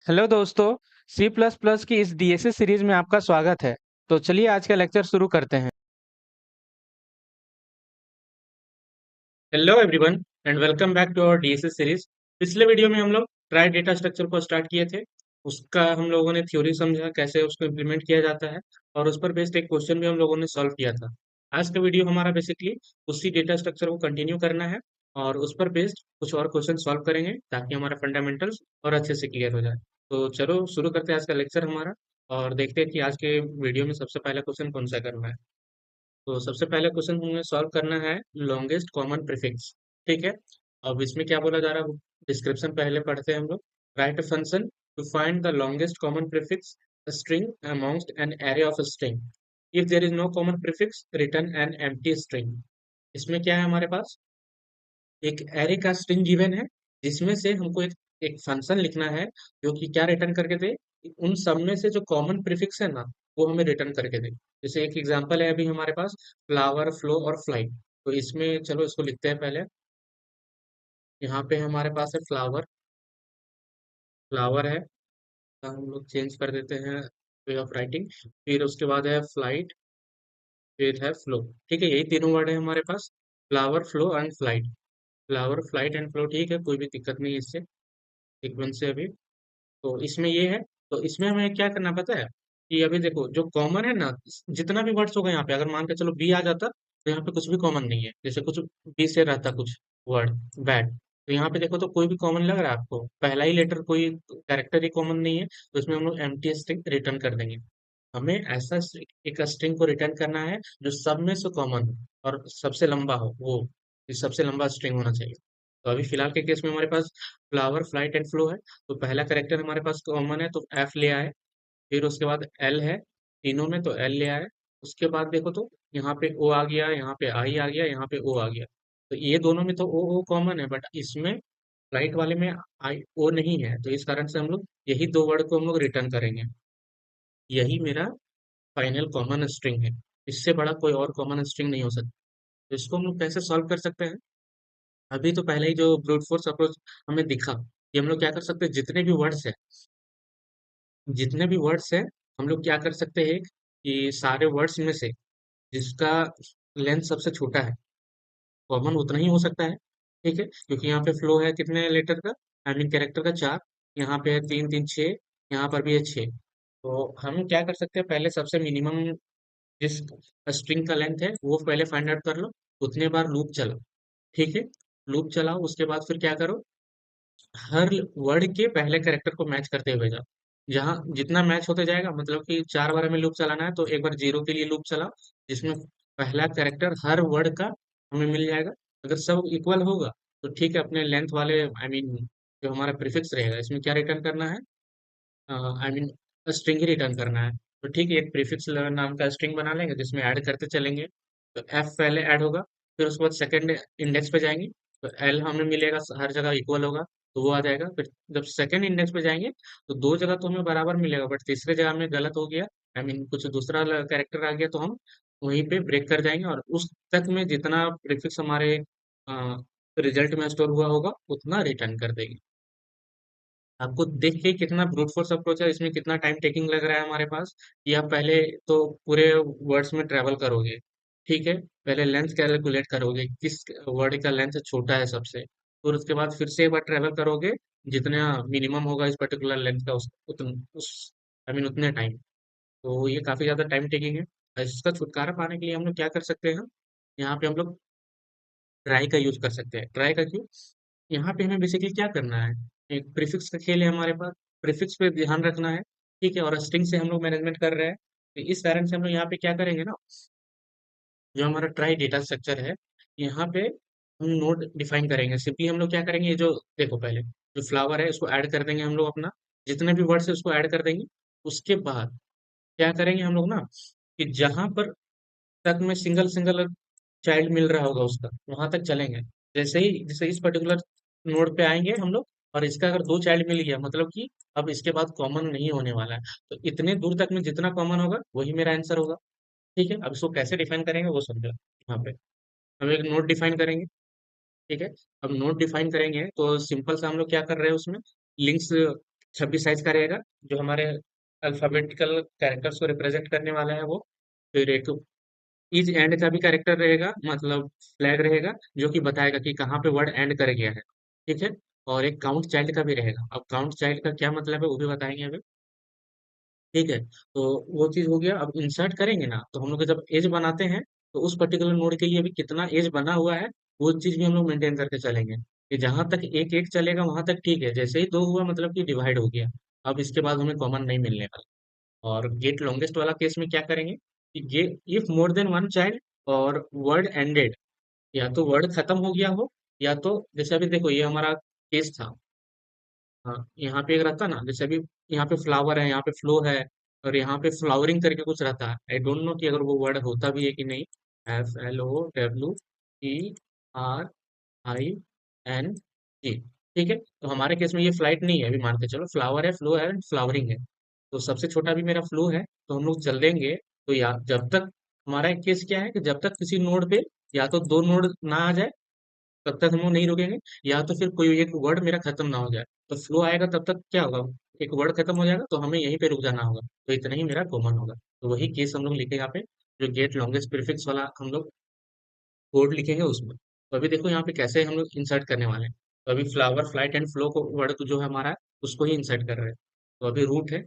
Hello दोस्तों। C plus plus की इस डीएसए सीरीज में आपका स्वागत है। तो चलिए आज का लेक्चर शुरू करते हैं। Hello everyone and welcome back to our DSS series. पिछले वीडियो में हम लोग ट्राई डेटा स्ट्रक्चर को स्टार्ट किए थे। उसका हम लोगों ने थ्योरी समझा कैसे उसको इम्प्लीमेंट किया जाता है, और उस पर बेस्ड एक क्वेश्चन भी हम लोगों ने सॉल्व किया था। आज का वीडियो हमारा बेसिकली उसी डेटा स्ट्रक्चर को कंटिन्यू करना है, और उस पर बेस्ड कुछ और क्वेश्चन सॉल्व करेंगे ताकि हमारा फंडामेंटल्स और अच्छे से क्लियर हो जाए। तो चलो शुरू करते हैं आज का लेक्चर हमारा, और देखते हैं कि आज के वीडियो में सबसे पहला क्वेश्चन कौन सा करना है। तो सबसे पहले क्वेश्चन हमें सॉल्व करना है लॉन्गेस्ट कॉमन प्रीफिक्स। ठीक है। अब इसमें क्या बोला जा रहा है, डिस्क्रिप्शन पहले पढ़ते हैं हम लोग। Write a function to find the longest common prefix string amongst an array of string. If there is no common prefix return an empty string. इसमें क्या है हमारे पास, एक एरे का स्ट्रिंग गिवन है जिसमें से हमको एक एक फंक्शन लिखना है जो कि क्या रिटर्न करके दे, उन सब में से जो कॉमन प्रीफिक्स है ना वो हमें रिटर्न करके दे। जैसे एक एग्जांपल है अभी हमारे पास फ्लावर, फ्लो और फ्लाइट। तो इसमें चलो इसको लिखते हैं पहले। यहाँ पे हमारे पास है फ्लावर, फ्लावर है, तो हम लोग चेंज कर देते हैं वे ऑफ राइटिंग। फिर उसके बाद है फ्लाइट, फिर है फ्लो। ठीक है, यही तीनों वर्ड है हमारे पास, flower, flow and flight. Flower, flight and flow, ठीक है, कोई भी दिक्कत नहीं है इससे, सीक्वेंस से अभी। तो इसमें ये है। तो इसमें हमें क्या करना पता है कि अभी देखो जो कॉमन है ना, जितना भी वर्ड्स होगा यहाँ पे, अगर मान के चलो बी आ जाता तो यहाँ पे कुछ भी कॉमन नहीं है। जैसे कुछ बी से रहता कुछ वर्ड बैड, तो यहाँ पे देखो तो कोई भी कॉमन लग रहा है आपको, पहला ही लेटर कोई कैरेक्टर ही कॉमन नहीं है, तो इसमें हम लोग एम्प्टी स्ट्रिंग रिटर्न कर देंगे। हमें ऐसा एक स्ट्रिंग को रिटर्न करना है जो सब में से कॉमन हो और सबसे लंबा हो, वो सबसे लंबा स्ट्रिंग होना चाहिए। तो अभी फिलहाल के केस में हमारे पास फ्लावर, फ्लाइट एंड फ्लो है। तो पहला करेक्टर हमारे पास कॉमन है तो एफ ले आए। फिर उसके बाद एल है, तीनों में तो एल ले आए। उसके बाद देखो तो यहाँ पे ओ आ गया, यहाँ पे आई आ गया, यहाँ पे ओ आ गया। तो ये दोनों में तो ओ ओ कॉमन है, बट इसमें फ्लाइट वाले में आई ओ नहीं है, तो इस कारण से हम लोग यही दो वर्ड को हम लोग रिटर्न करेंगे। यही मेरा फाइनल कॉमन स्ट्रिंग है। इससे बड़ा कोई और कॉमन स्ट्रिंग नहीं हो सकता। तो इसको हम लोग कैसे सॉल्व कर सकते हैं। अभी तो पहले ही जो ब्रूट फोर्स अप्रोच हमें दिखा कि हम लोग क्या कर सकते हैं, जितने भी वर्ड्स है, जितने भी वर्ड्स है, हम लोग क्या कर सकते हैं कि सारे वर्ड्स में से जिसका लेंथ सबसे छोटा है, कॉमन उतना ही हो सकता है। ठीक है, क्योंकि यहाँ पे फ्लो है कितने लेटर का, आई मीन कैरेक्टर का, चार। यहाँ पे है तीन, तीन छः, यहाँ पर भी है छः। तो हम क्या कर सकते हैं, पहले सबसे मिनिमम जिस स्ट्रिंग का लेंथ है वो पहले फाइंड आउट कर लो। उतने बार लूप चलाओ। ठीक है, लूप चलाओ, उसके बाद फिर क्या करो, हर वर्ड के पहले कैरेक्टर को मैच करते हुए जाओ। जहाँ जितना मैच होते जाएगा, मतलब कि चार बार हमें लूप चलाना है, तो एक बार जीरो के लिए लूप चलाओ, जिसमें पहला कैरेक्टर हर वर्ड का हमें मिल जाएगा। अगर सब इक्वल होगा तो ठीक है, अपने लेंथ वाले आई मीन जो हमारा प्रीफिक्स रहेगा इसमें क्या रिटर्न करना है, I mean string he return करना है। तो ठीक है, एक प्रीफिक्स नाम का स्ट्रिंग बना लेंगे जिसमें ऐड करते चलेंगे। तो एफ पहले ऐड होगा, फिर उसके बाद सेकंड इंडेक्स पे जाएंगे, तो एल हमें मिलेगा हर जगह इक्वल होगा, तो वो आ जाएगा। फिर जब सेकंड इंडेक्स पे जाएंगे तो दो जगह तो हमें बराबर मिलेगा, बट तीसरे जगह में गलत हो गया, आई मीन कुछ दूसरा कैरेक्टर आ गया, तो हम वहीं पे ब्रेक कर जाएंगे, और उस तक में जितना प्रीफिक्स हमारे रिजल्ट में स्टोर हुआ होगा उतना रिटर्न कर देंगे। आपको देख के कितना ब्रूट फोर्स अप्रोच है, इसमें कितना टाइम टेकिंग लग रहा है हमारे पास। कि आप पहले तो पूरे वर्ड्स में ट्रेवल करोगे। ठीक है, पहले लेंथ कैलकुलेट करोगे किस वर्ड का लेंथ छोटा है सबसे, फिर उसके बाद फिर से एक बार ट्रेवल करोगे, जितना मिनिमम होगा इस पर्टिकुलर लेंथ का उस आई मीन उतने टाइम। तो ये काफी ज्यादा टाइम टेकिंग है। इसका छुटकारा पाने के लिए हम लोग क्या कर सकते हैं, यहाँ पे हम लोग ट्राई का यूज कर सकते हैं। ट्राई का क्यों, यहाँ पे हमें बेसिकली क्या करना है, एक प्रीफिक्स का खेल है हमारे पास, प्रीफिक्स पे ध्यान रखना है। ठीक है, और स्ट्रिंग से हम लोग मैनेजमेंट कर रहे हैं, तो इस कारण से हम लोग यहाँ पे क्या करेंगे ना, जो हमारा ट्राई डेटा स्ट्रक्चर है, यहाँ पे हम नोड डिफाइन करेंगे। सिंपली हम लोग क्या करेंगे, ये जो देखो पहले जो फ्लावर है उसको ऐड कर देंगे हम लोग, अपना जितने भी वर्ड्स है उसको ऐड कर देंगे। उसके बाद क्या करेंगे हम लोग ना, कि जहां पर तक में सिंगल सिंगल चाइल्ड मिल रहा होगा उसका, वहां तक चलेंगे। जैसे इस पर्टिकुलर नोड पे आएंगे हम लोग, और इसका अगर दो चाइल्ड मिल गया, मतलब कि अब इसके बाद कॉमन नहीं होने वाला है, तो इतने दूर तक में जितना कॉमन होगा वही मेरा आंसर होगा। ठीक है, अब इसको कैसे डिफाइन करेंगे वो समझो। यहाँ पे हम एक नोड डिफाइन करेंगे। ठीक है, अब नोड डिफाइन करेंगे तो सिंपल सा हम लोग क्या कर रहे हैं उसमें, लिंक्स 26 साइज का रहेगा, जो हमारे अल्फाबेटिकल कैरेक्टर्स को रिप्रेजेंट करने वाला है वो। फिर एक ईज एंड का भी कैरेक्टर रहेगा, मतलब फ्लैग रहेगा, जो कि बताएगा कि कहाँ पे वर्ड एंड कर गया है। ठीक है। और एक काउंट चाइल्ड का भी रहेगा। अब काउंट चाइल्ड का क्या मतलब है वो भी बताएंगे अभी। ठीक है। तो वो चीज हो गया। अब इंसर्ट करेंगे ना, तो हम लोग जब एज बनाते हैं, तो उस पर्टिकुलर नोड के लिए भी कितना एज बना हुआ है, वो चीज भी हम लोग मेंटेन करके चलेंगे कि जहां तक एक एक चलेगा वहां तक ठीक है, जैसे ही दो हुआ मतलब कि डिवाइड हो गया। अब इसके बाद हमें कॉमन नहीं मिलने वाला। और गेट लॉन्गेस्ट वाला केस में क्या करेंगे कि ये if more than one child और वर्ड एंडेड, या तो वर्ड खत्म हो गया हो, या तो जैसे अभी देखो ये हमारा केस था। हाँ, यहाँ पे एक रहता ना, जैसे अभी यहाँ पे फ्लावर है, यहाँ पे फ्लो है, और यहाँ पे फ्लावरिंग करके कुछ रहता है। आई डोंट नो कि अगर वो वर्ड होता भी है कि नहीं। FLOWERING। ठीक है। तो हमारे केस में ये फ्लाइट नहीं है, अभी मान के चलो फ्लावर है, फ्लो है, फ्लावरिंग है। तो सबसे छोटा भी मेरा फ्लो है, तो हम लोग चल देंगे। तो या जब तक हमारा केस क्या है कि जब तक किसी नोड पे या तो दो नोड ना आ जाए, तब तक हम लोग नहीं रुकेंगे। या तो फिर कोई एक वर्ड मेरा खत्म ना हो जाए, तो फ्लो आएगा तब तक क्या होगा, एक वर्ड खत्म हो जाएगा तो हमें यहीं पे रुक जाना होगा। तो इतना ही मेरा कॉमन होगा। तो वही केस हम लोग लिखे यहाँ पे, जो गेट लॉन्गेस्ट प्रीफिक्स वाला हम लोग कोड लिखेंगे उसमें। तो अभी देखो यहाँ पे कैसे हम लोग इंसर्ट करने वाले हैं। तो अभी फ्लावर फ्लाइट एंड फ्लो को वर्ड को जो है हमारा, उसको ही इंसर्ट कर रहे हैं। तो अभी रूट है,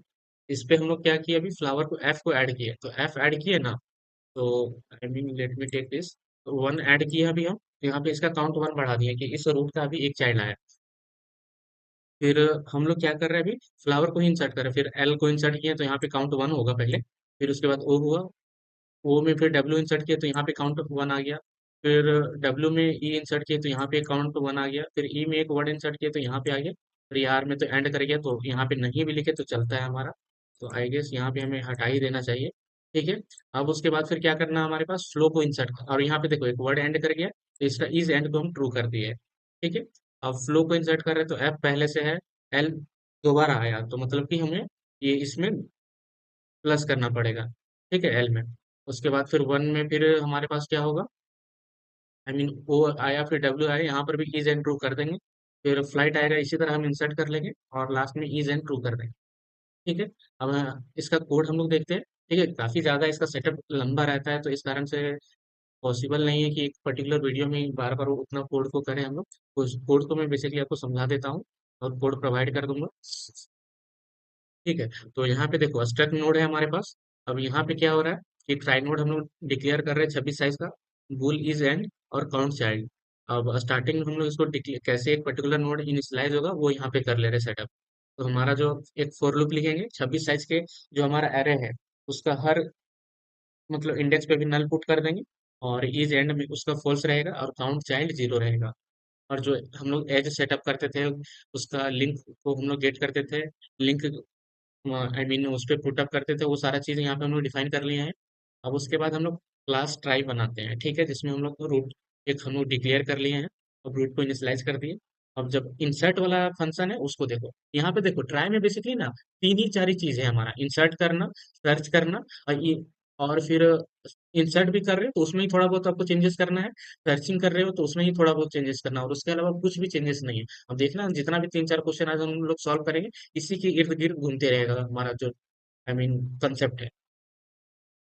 इस पे हम लोग क्या किए, अभी फ्लावर को एफ को ऐड किए, तो एफ ऐड किए ना। तो I mean let me take this. तो वन ऐड किया अभी हम, तो यहाँ पे इसका काउंट वन बढ़ा दिया कि इस रूट का अभी एक चाइल्ड आया। फिर हम लोग क्या कर रहे हैं, अभी फ्लावर को ही इंसर्ट कर रहे हैं, फिर एल को इंसर्ट किया तो यहाँ पे काउंट वन होगा पहले। फिर उसके बाद ओ हुआ, ओ में फिर डब्ल्यू इंसर्ट किया तो यहाँ पे काउंट वन आ गया। फिर डब्ल्यू में ई इंसर्ट किया तो यहाँ पे काउंट वन आ गया। फिर ई में एक वर्ड इंसर्ट किया तो यहाँ पे आ गया। फिर आर में तो एंड कर गया, तो यहाँ पे नहीं भी लिखे तो चलता है हमारा। तो आई गेस यहाँ पे हमें हटा ही देना चाहिए। ठीक है। अब उसके बाद फिर क्या करना है, हमारे पास फ्लो को इंसर्ट कर, और यहाँ पे देखो एक वर्ड एंड कर गया, तो इसका इज एंड को हम ट्रू कर दिए। ठीक है। अब फ्लो को इंसर्ट कर रहे हैं, तो एफ पहले से है, एल दोबारा आया, तो मतलब कि हमें ये इसमें प्लस करना पड़ेगा। ठीक है, एल में। उसके बाद फिर वन में फिर हमारे पास क्या होगा, आई मीन ओ आया, फिर डब्ल्यू आया, यहाँ पर भी इज एंड ट्रू कर देंगे। फिर फ्लाइट आएगा, इसी तरह हम इंसर्ट कर लेंगे और लास्ट में इज एंड ट्रू कर देंगे। ठीक है। अब इसका कोड हम लोग देखते हैं। ठीक है, काफी ज्यादा इसका सेटअप लंबा रहता है, तो इस कारण से पॉसिबल नहीं है कि एक पर्टिकुलर वीडियो में बार बार उतना कोड को करें हम लोग। तो उस कोड को मैं बेसिकली आपको समझा देता हूँ और कोड प्रोवाइड कर दूंगा। ठीक है। तो यहाँ पे देखो स्ट्रक्ट नोड है हमारे पास। अब यहाँ पे क्या हो रहा है कि ट्राई नोड हम लोग डिक्लेयर कर रहे हैं 26 साइज का, बुल इज एंड और काउंट चाइल्ड। अब स्टार्टिंग में हम लोग इसको कैसे एक पर्टिकुलर नोड इनिशियलाइज होगा वो यहाँ पे कर ले रहे सेटअप। तो हमारा जो एक फॉर लूप लिखेंगे 26 साइज के, जो हमारा एरे है उसका हर मतलब इंडेक्स पे भी नल पुट कर देंगे, और इज एंड में उसका फॉल्स रहेगा और काउंट चाइल्ड जीरो रहेगा। और जो हम लोग एज सेटअप करते थे, उसका लिंक को हम लोग गेट करते थे, लिंक आई मीन उस पे पुट अप करते थे, वो सारा चीज़ यहाँ पे हम लोग डिफाइन कर लिए हैं। अब उसके बाद हम लोग क्लास ट्राई बनाते हैं। ठीक है, जिसमें हम लोग रूट एक हम लोग डिक्लेयर कर लिए हैं। अब रूट को इनिशियलाइज कर दिए। अब जब इंसर्ट वाला फंक्शन है उसको देखो, यहाँ पे देखो ट्राई में बेसिकली ना तीन ही चार ही चीज है हमारा, इंसर्ट करना, सर्च करना, और ये, और फिर इंसर्ट भी कर रहे हो तो उसमें ही थोड़ा बहुत आपको चेंजेस करना है, सर्चिंग कर रहे हो तो उसमें ही थोड़ा बहुत चेंजेस करना है, और उसके अलावा कुछ भी चेंजेस नहीं है। अब देखना जितना भी तीन चार क्वेश्चन आज हम लोग सॉल्व करेंगे, इसी के इर्द गिर्द घूमते रहेगा हमारा जो आई मीन कंसेप्ट है।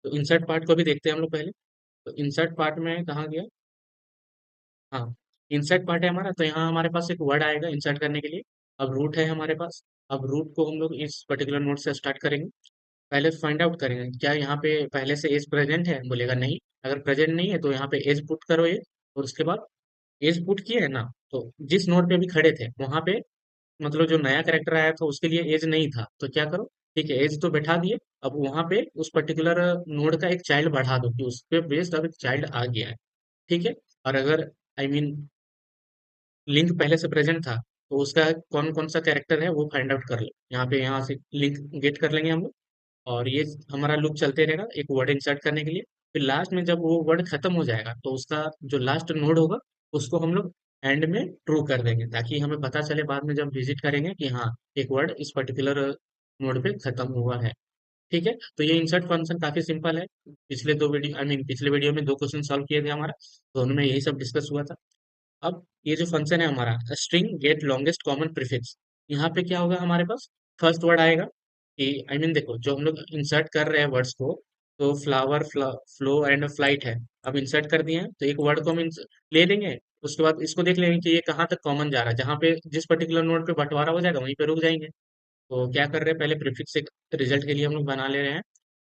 तो इंसर्ट पार्ट को भी देखते हैं हम लोग पहले। तो इंसर्ट पार्ट में कहाँ गया, हाँ, इंसर्ट पार्ट है हमारा, तो यहाँ हमारे पास एक वर्ड आएगा इंसर्ट करने के लिए। अब रूट है हमारे पास। अब रूट को हम लोग इस पर्टिकुलर नोड से स्टार्ट करेंगे। पहले फाइंड आउट करेंगे क्या यहाँ पे पहले से एज प्रेजेंट है, बोलेगा नहीं। अगर प्रेजेंट नहीं है तो यहाँ पे एज पुट करो ये। और उसके बाद एज पुट किए है ना, तो जिस नोड पे भी खड़े थे वहां पे मतलब जो नया कैरेक्टर आया था उसके लिए एज नहीं था, तो क्या करो, ठीक है एज तो बैठा दिए। अब वहां पे उस पर्टिकुलर नोड का एक चाइल्ड बढ़ा दो कि उस पे बेस्ड अब एक चाइल्ड आ गया है। ठीक है। और अगर आई मीन लिंक पहले से प्रेजेंट था, तो उसका कौन कौन सा कैरेक्टर है वो फाइंड आउट कर लो, यहाँ पे यहाँ से लिंक गेट कर लेंगे हम लोग। और ये हमारा लूप चलते रहेगा एक वर्ड इंसर्ट करने के लिए। फिर लास्ट में जब वो वर्ड खत्म हो जाएगा, तो उसका जो लास्ट नोड होगा उसको हम लोग एंड में ट्रू कर देंगे, ताकि हमें पता चले बाद में जब विजिट करेंगे कि हाँ एक वर्ड इस पर्टिकुलर नोड पे खत्म हुआ है। ठीक है। तो ये इंसर्ट फंक्शन काफी सिंपल है। पिछले दो वीडियो आई मीन पिछले वीडियो में दो क्वेश्चन सॉल्व किए थे हमारा, दोनों में यही सब डिस्कस हुआ था। अब ये जो फंक्शन है हमारा string get longest common prefix, यहाँ पे क्या होगा हमारे पास, फर्स्ट वर्ड आएगा कि देखो जो हम लोग इंसर्ट कर रहे हैं वर्ड्स को, तो फ्लावर, फ्लो एंड फ्लाइट है। अब इंसर्ट कर दिए हैं तो एक वर्ड को हम ले लेंगे। उसके बाद इसको देख लेंगे कि ये कहाँ तक कॉमन जा रहा है, जहाँ पे जिस पर्टिकुलर नोड पे बंटवारा हो जाएगा वहीं पे रुक जाएंगे। तो क्या कर रहे हैं, पहले प्रीफिक्स एक रिजल्ट के लिए हम लोग बना ले रहे हैं,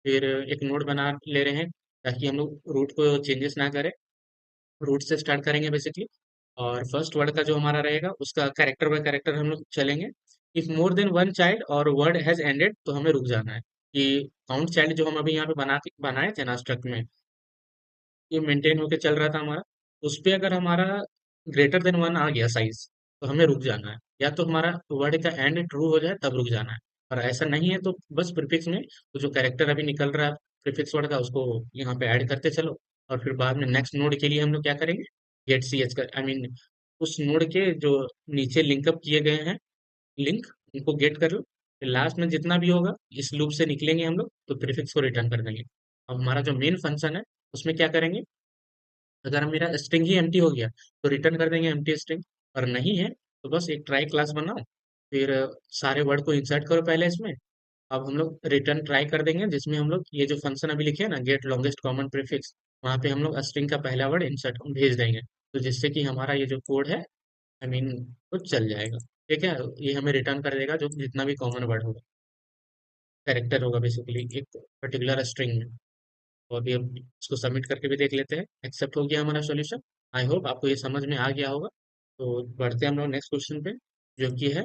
फिर एक नोड बना ले रहे हैं ताकि हम लोग रूट को चेंजेस ना करें। रूट से स्टार्ट करेंगे बेसिकली। और फर्स्ट वर्ड का जो हमारा रहेगा उसका कैरेक्टर बाय कैरेक्टर हम लोग चलेंगे। If more than one child और वर्ड हैज एंडेड तो हमें रुक जाना है कि काउंट चाइल्ड जो हम अभी यहाँ पे बनाए थे ना स्ट्रक्ट में, ये मेंटेन होके चल रहा था हमारा। उस पे अगर हमारा ग्रेटर देन वन आ गया साइज तो हमें रुक जाना है, या तो हमारा वर्ड का एंड ट्रू हो जाए तब रुक जाना है। और ऐसा नहीं है तो बस प्रीफिक्स में तो जो कैरेक्टर अभी निकल रहा है प्रीफिक्स वर्ड का उसको यहाँ पे ऐड करते चलो। और फिर बाद में नेक्स्ट नोड के लिए हम लोग क्या करेंगे, गेट सी एच का उस नोड के जो नीचे लिंकअप किए गए हैं लिंक, उनको गेट कर लो। फिर लास्ट में जितना भी होगा इस लूप से निकलेंगे हम लोग तो प्रीफिक्स को रिटर्न कर देंगे। अब हमारा जो मेन फंक्शन है उसमें क्या करेंगे, अगर मेरा स्ट्रिंग ही एम्प्टी हो गया तो रिटर्न कर देंगे एम्प्टी स्ट्रिंग। और नहीं है तो बस एक ट्राई क्लास बनाओ, फिर सारे वर्ड को इंसर्ट करो पहले इसमें। अब हम लोग रिटर्न ट्राई कर देंगे जिसमें हम लोग ये जो फंक्शन अभी लिखे हैं ना, गेट लॉन्गेस्ट कॉमन प्रीफिक्स, वहाँ पे हम लोग स्ट्रिंग का पहला वर्ड इंसर्ट भेज देंगे, तो जिससे कि हमारा ये जो कोड है वो चल जाएगा। ठीक है, ये हमें रिटर्न कर देगा जो जितना भी कॉमन वर्ड होगा, कैरेक्टर होगा बेसिकली एक पर्टिकुलर स्ट्रिंग में। तो अभी हम इसको सबमिट करके भी देख लेते हैं, एक्सेप्ट हो गया हमारा सॉल्यूशन। आई होप आपको ये समझ में आ गया होगा। तो बढ़ते हैं हम लोग नेक्स्ट क्वेश्चन पे, जो कि है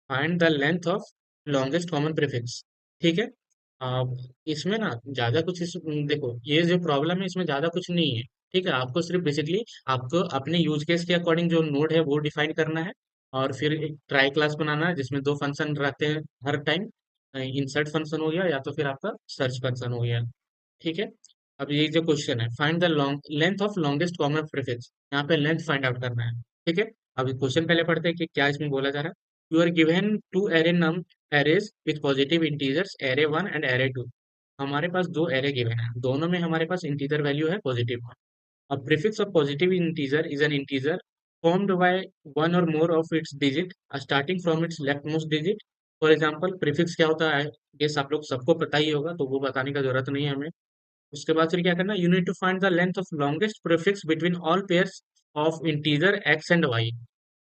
find the length of longest common prefix. ठीक है। अब इसमें ना ज्यादा कुछ देखो ये जो प्रॉब्लम है इसमें ज्यादा कुछ नहीं है। ठीक है, आपको सिर्फ बेसिकली आपको अपने यूज केस के अकॉर्डिंग जो नोड है वो डिफाइन करना है, और फिर एक ट्राई क्लास बनाना है जिसमें दो फंक्शन रहते हैं हर टाइम, इंसर्ट फंक्शन हो गया या तो फिर आपका सर्च फंक्शन हो गया। ठीक है। अब ये जो क्वेश्चन है find the long length of longest common prefix, यहाँ पे लेंथ फाइंड आउट करना है। ठीक है। अब क्वेश्चन पहले पढ़ते हैं कि क्या इसमें बोला जा रहा है। You are given two array num arrays with positive integers array one and array two. हमारे पास दो एरे गिवन है, दोनों में हमारे पास इंटीजर वैल्यू है positive. A prefix of positive integer is an integer formed by one or more of its digit, starting from its leftmost digit. For example prefix क्या होता है, ये सब लोग सबको पता ही होगा तो वो बताने का जरूरत नहीं है हमें। उसके बाद फिर क्या करना, you need to find the length of longest prefix between all pairs of integer X and Y,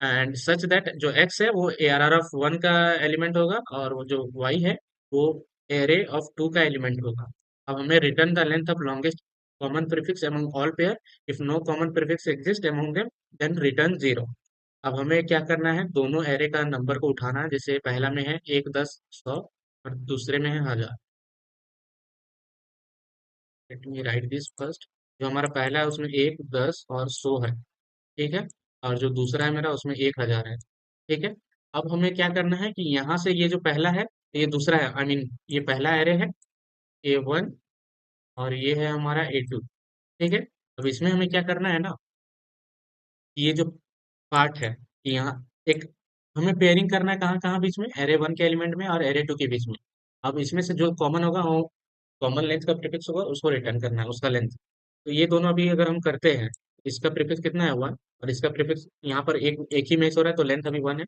and such that जो एक्स है वो A R R of one का एलिमेंट होगा और वो जो वाई है वो एरे ऑफ टू का एलिमेंट होगा। अब हमें return the length of longest common prefix among all pair, if no common prefix exist among them then return zero. अब हमें क्या करना है, दोनों एरे का नंबर को उठाना है, जैसे पहला में है एक, दस, सौ, और दूसरे में है हजार। Let me right this first. जो हमारा पहला है उसमें एक, दस और सौ है। ठीक है। और जो दूसरा है मेरा उसमें 1000 है। ठीक है। अब हमें क्या करना है कि यहाँ से ये जो पहला है ये दूसरा है, ये पहला एरे है ए वन, और ये है हमारा ए टू। ठीक है। अब इसमें हमें क्या करना है ना, ये जो पार्ट है कि यहाँ एक हमें पेयरिंग करना है कहाँ कहाँ बीच में, एरे वन के एलिमेंट में और एरे टू के बीच में। अब इसमें से जो कॉमन होगा वो कॉमन लेंथ का प्रीफिक्स होगा उसको रिटर्न करना है, उसका लेंथ। तो ये दोनों अभी अगर हम करते हैं, इसका प्रीफिक्स कितना है वन, और इसका प्रीफिक्स यहाँ पर एक एक ही मैच हो रहा है तो लेंथ अभी वन है।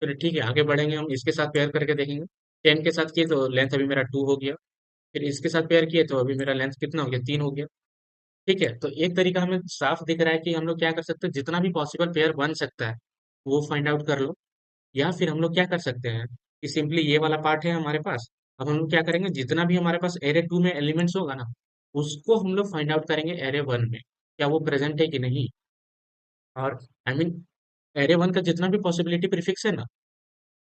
फिर ठीक है, आगे बढ़ेंगे, हम इसके साथ पेयर करके देखेंगे। 10 के साथ किए तो लेंथ अभी मेरा टू हो गया। फिर इसके साथ पेयर किए तो अभी मेरा लेंथ कितना हो गया, तीन हो गया। ठीक है, तो एक तरीका हमें साफ दिख रहा है कि हम लोग क्या कर सकते हैं, जितना भी पॉसिबल पेयर बन सकता है वो फाइंड आउट कर लो। या फिर हम लोग क्या कर सकते हैं कि सिंपली ये वाला पार्ट है हमारे पास, अब हम लोग क्या करेंगे, जितना भी हमारे पास एरे टू में एलिमेंट्स होगा ना उसको हम लोग फाइंड आउट करेंगे एरे वन में, क्या वो प्रेजेंट है कि नहीं। और एरे वन का जितना भी पॉसिबिलिटी प्रीफिक्स है ना,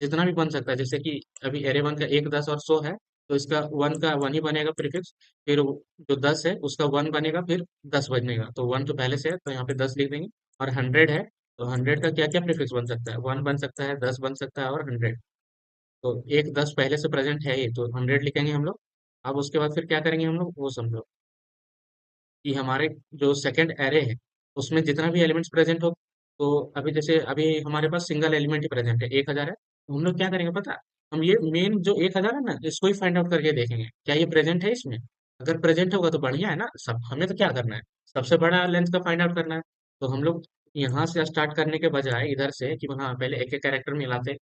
जितना भी बन सकता है, जैसे कि अभी एरे वन का एक, दस और सौ है तो इसका वन का वन ही बनेगा प्रीफिक्स। फिर जो दस है उसका वन बनेगा, फिर दस बनेगा, तो वन तो पहले से है तो यहाँ पे दस लिख देंगे। और हंड्रेड है तो हंड्रेड का क्या क्या प्रीफिक्स बन सकता है, वन बन सकता है, दस बन सकता है और हंड्रेड। तो एक दस पहले से प्रेजेंट है ही तो हंड्रेड लिखेंगे हम लोग। अब उसके बाद फिर क्या करेंगे हम लोग वो समझो, कि हमारे जो सेकंड एरे है उसमें जितना भी एलिमेंट्स प्रेजेंट हो, तो अभी जैसे अभी हमारे पास सिंगल एलिमेंट ही प्रेजेंट है, 1000 है, तो हम लोग क्या करेंगे पता है? हम ये मेन जो 1000 है ना इसको ही फाइंड आउट करके देखेंगे क्या ये प्रेजेंट है इसमें। अगर प्रेजेंट होगा तो बढ़िया है ना, सब हमें तो क्या करना है, सबसे बड़ा लेंथ का फाइंड आउट करना है। तो हम लोग यहाँ से स्टार्ट करने के बजाय इधर से कि हाँ पहले एक एक कैरेक्टर मिलाते,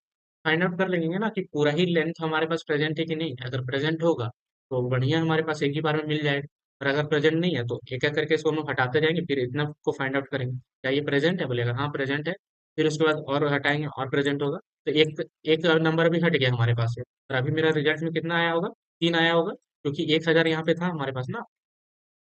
फाइंड आउट कर लेंगे ना कि पूरा ही लेंथ हमारे पास प्रेजेंट है कि नहीं। अगर प्रेजेंट होगा तो बढ़िया, हमारे पास एक ही बार में मिल जाएगा। और अगर प्रेजेंट नहीं है तो एक एक करके इसको हम लोग हटाते जाएंगे, फिर इतना को फाइंड आउट करेंगे क्या ये प्रेजेंट है, बोलेगा हाँ प्रेजेंट है। फिर उसके बाद और हटाएंगे और प्रेजेंट होगा, तो एक एक नंबर भी हट गया हमारे पास से। और अभी मेरा रिजल्ट में कितना आया होगा, 3 आया होगा, क्योंकि 1000 यहाँ पे था हमारे पास ना।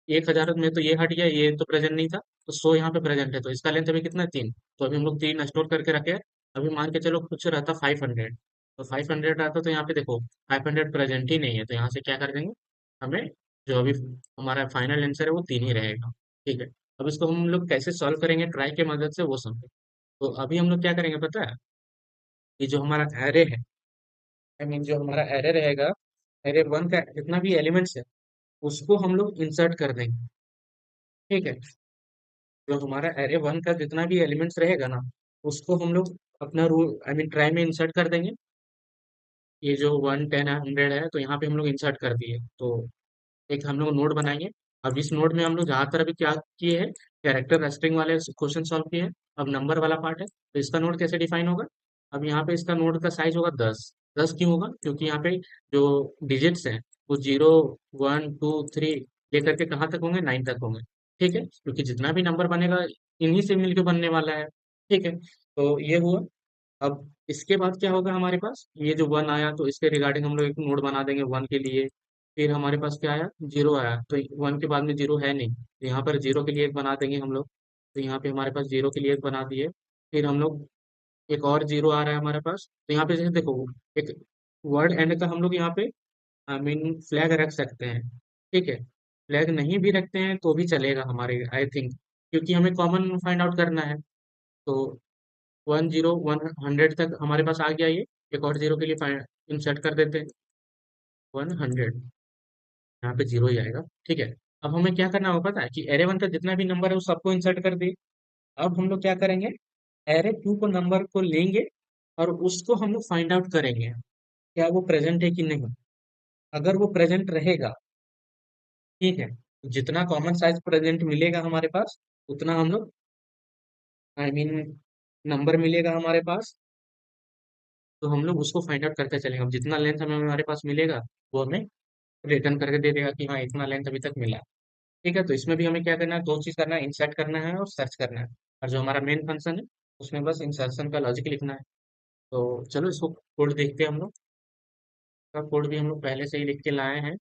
1000 में तो ये हट गया, ये तो प्रेजेंट नहीं था, तो 100 यहाँ पे प्रेजेंट है, तो इसका लेंथ अभी कितना है, 3। तो अभी हम लोग 3 स्टोर करके रखे हैं। अभी मान के चलो कुछ रहता 500, तो 500 आता, तो यहाँ पे देखो 500 प्रेजेंट ही नहीं है, तो यहाँ से क्या कर देंगे, हमें जो अभी हमारा फाइनल आंसर है वो 3 ही रहेगा। ठीक है। अब इसको हम लोग कैसे सॉल्व करेंगे ट्राई के मदद से, वो समझे। तो अभी हम लोग क्या करेंगे पता है, कि जो हमारा एरे है, आई मीन जो हमारा एरे रहेगा, एरे वन का जितना भी एलिमेंट्स है उसको हम लोग इंसर्ट कर देंगे। ठीक है। जो हमारा एरे वन का जितना भी एलिमेंट्स रहेगा ना, उसको हम लोग अपना रूल आई मीन ट्राई में इंसर्ट कर देंगे। ये जो 110 100 है, तो यहाँ पे हम लोग इंसर्ट कर दिए, तो एक हम लोग नोड बनाएंगे। अब इस नोड में हम लोग ज्यादातर अभी क्या किए हैं, कैरेक्टर स्ट्रिंग वाले क्वेश्चन सॉल्व किए हैं। अब नंबर वाला पार्ट है, तो इसका नोड कैसे डिफाइन होगा। अब यहाँ पे इसका नोड का साइज होगा 10। 10 क्यों होगा, क्योंकि यहाँ पे जो डिजिट्स हैं वो 0 1 2 3 लेकर के कहाँ तक होंगे, 9 तक होंगे। ठीक है, क्योंकि जितना भी नंबर बनेगा इन्हीं से मिलकर बनने वाला है। ठीक है, तो ये हुआ। अब इसके बाद क्या होगा हमारे पास, ये जो वन आया तो इसके रिगार्डिंग हम लोग एक नोड बना देंगे वन के लिए। फिर हमारे पास क्या आया, जीरो आया, तो वन के बाद में जीरो है नहीं, तो यहाँ पर जीरो के लिए एक बना देंगे हम लोग। तो यहाँ पे हमारे पास जीरो के लिए एक बना दिए। फिर हम लोग एक और जीरो आ रहा है हमारे पास, तो यहाँ पे जैसे देखो, एक वर्ड एंड का हम लोग यहाँ पे आई मीन फ्लैग रख सकते हैं। ठीक है, फ्लैग नहीं भी रखते हैं तो भी चलेगा हमारे आई थिंक, क्योंकि हमें कॉमन फाइंड आउट करना है। तो 101 तक हमारे पास आ गया ये। एक और जीरो के लिए इंसर्ट कर देते हैं 100, यहाँ पे जीरो ही आएगा। ठीक है। अब हमें क्या करना होगा पता है, कि एरे वन का जितना भी नंबर है वो सबको इंसर्ट कर दिए। अब हम लोग क्या करेंगे, एरे टू को नंबर को लेंगे और उसको हम लोग फाइंड आउट करेंगे क्या वो प्रेजेंट है कि नहीं। अगर वो प्रेजेंट रहेगा, ठीक है, जितना कॉमन साइज प्रेजेंट मिलेगा हमारे पास, उतना हम लोग आई मीन नंबर मिलेगा हमारे पास, तो हम लोग उसको फाइंड आउट करते चलेंगे। अब जितना लेंथ हमें हमारे पास मिलेगा वो हमें रिटर्न करके दे देगा कि हाँ इतना लेंथ अभी तक मिला। ठीक है, तो इसमें भी हमें क्या करना है, दो चीज करना है, इंसर्ट करना है और सर्च करना है। और जो हमारा मेन फंक्शन है उसमें बस इंसर्शन का लॉजिक लिखना है। तो चलो इसको कोड देखते हैं हम लोग। का कोड भी हम लोग पहले से ही लिख के लाए हैं।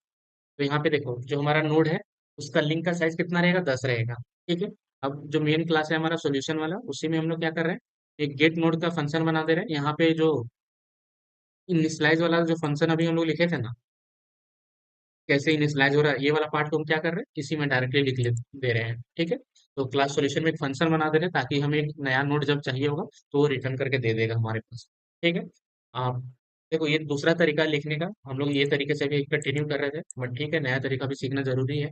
तो यहाँ पे देखो, जो हमारा नोड है उसका लिंक का साइज कितना रहेगा, 10 रहेगा। ठीक है। अब जो मेन क्लास है हमारा सॉल्यूशन वाला, उसी में हम लोग क्या कर रहे हैं, एक गेट नोड का फंक्शन बना दे रहे हैं। यहाँ पे जो इनिशियलाइज वाला जो फंक्शन अभी हम लोग लिखे थे ना, कैसे इनिशियलाइज हो रहा है ये वाला पार्ट को हम क्या कर रहे हैं, इसी में डायरेक्टली दे रहे हैं। ठीक है, तो क्लास सॉल्यूशन में एक फंक्शन बना दे रहे हैं, ताकि हमें एक नया नोड जब चाहिए होगा तो वो रिटर्न करके दे देगा हमारे पास। ठीक है। आप देखो, ये दूसरा तरीका है लिखने का, हम लोग ये तरीके से भी कंटिन्यू कर रहे थे, बट ठीक है, नया तरीका भी सीखना जरूरी है।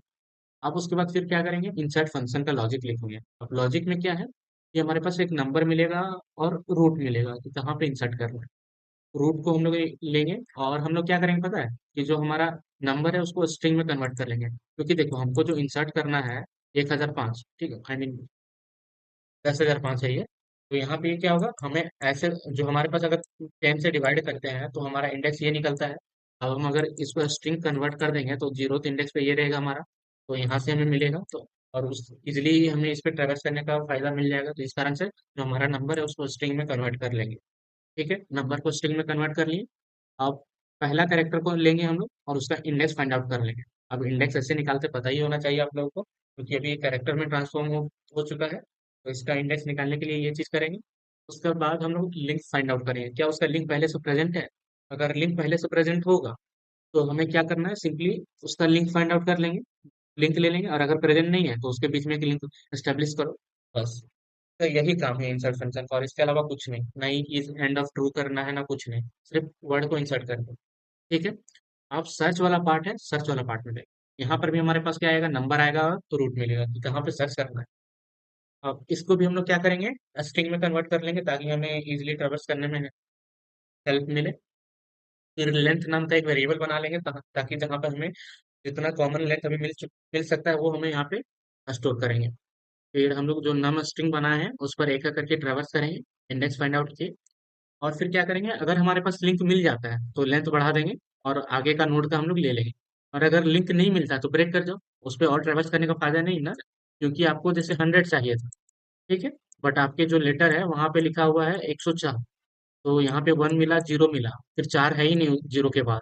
अब उसके बाद फिर क्या करेंगे, इंसर्ट फंक्शन का लॉजिक लिखेंगे। अब लॉजिक में क्या है, कि हमारे पास एक नंबर मिलेगा और रूट मिलेगा कि कहाँ पे इंसर्ट करना है। रूट को हम लोग लेंगे और हम लोग क्या करेंगे पता है, कि जो हमारा नंबर है उसको स्ट्रिंग में कन्वर्ट कर लेंगे, क्योंकि देखो हमको जो इंसर्ट करना है 1005, ठीक है, आई मीन 10,005 है ये। तो यहाँ पे क्या होगा, हमें ऐसे जो हमारे पास अगर 10 से डिवाइड करते हैं तो हमारा इंडेक्स ये निकलता है। अब हम अगर इसको स्ट्रिंग कन्वर्ट कर देंगे तो जीरो इंडेक्स पे ये रहेगा हमारा, तो यहाँ से हमें मिलेगा। तो और उस इजिली हमें इस पे ट्रेवर्स करने का फायदा मिल जाएगा, तो इस कारण से जो हमारा नंबर है उसको स्ट्रिंग में कन्वर्ट कर लेंगे। ठीक है, नंबर को स्ट्रिंग में कन्वर्ट कर लिए। अब पहला कैरेक्टर को लेंगे हम लोग और उसका इंडेक्स फाइंड आउट कर लेंगे। अब इंडेक्स ऐसे निकालते पता ही होना चाहिए आप लोगों को, क्योंकि अभी कैरेक्टर में ट्रांसफॉर्म हो चुका है। तो इसका इंडेक्स निकालने के लिए ये चीज करेंगे। उसके बाद हम लोग लिंक फाइंड आउट करेंगे, क्या उसका लिंक पहले से प्रेजेंट है। अगर लिंक पहले से प्रेजेंट होगा तो हमें क्या करना है, सिंपली उसका लिंक फाइंड आउट कर लेंगे, लिंक ले लेंगे। और अगर प्रेजेंट नहीं है तो उसके बीच में एक लिंक एस्टेब्लिश करो, बस। तो यही काम है इंसर्ट फंक्शन का, और इसके अलावा कुछ नहीं, ना ही इस एंड ऑफ ट्रू करना है ना कुछ नहीं, सिर्फ वर्ड को इंसर्ट कर दो। ठीक है। अब सर्च वाला पार्ट है, सर्च वाला पार्ट में देखो, यहाँ पर भी हमारे पास क्या आएगा, नंबर आएगा तो रूट मिलेगा कि कहाँ पे सर्च करना है। अब इसको भी हम लोग क्या करेंगे, स्ट्रिंग में कन्वर्ट कर लेंगे, ताकि हमें इजिली ट्रेवर्स करने में हेल्प मिले। फिर लेंथ नाम का एक वेरिएबल बना लेंगे, ताकि जहाँ पर हमें जितना कॉमन लेंथ अभी मिल सकता है वो हमें यहाँ पे स्टोर करेंगे। फिर हम लोग जो नम स्ट्रिंग बनाए हैं उस पर एक एक करके ट्रेवर्स करेंगे, इंडेक्स फाइंड आउट किए। और फिर क्या करेंगे, अगर हमारे पास लिंक मिल जाता है तो लेंथ बढ़ा देंगे और आगे का नोड का हम लोग ले लेंगे। और अगर लिंक नहीं मिलता है तो ब्रेक कर जाओ, उस पर और ट्रेवर्स करने का फायदा नहीं ना, क्योंकि आपको जैसे 100 चाहिए था, ठीक है, बट आपके जो लेटर है वहां पे लिखा हुआ है 104, तो यहाँ पे 1 मिला, 0 मिला, फिर 4 है ही नहीं 0 के बाद,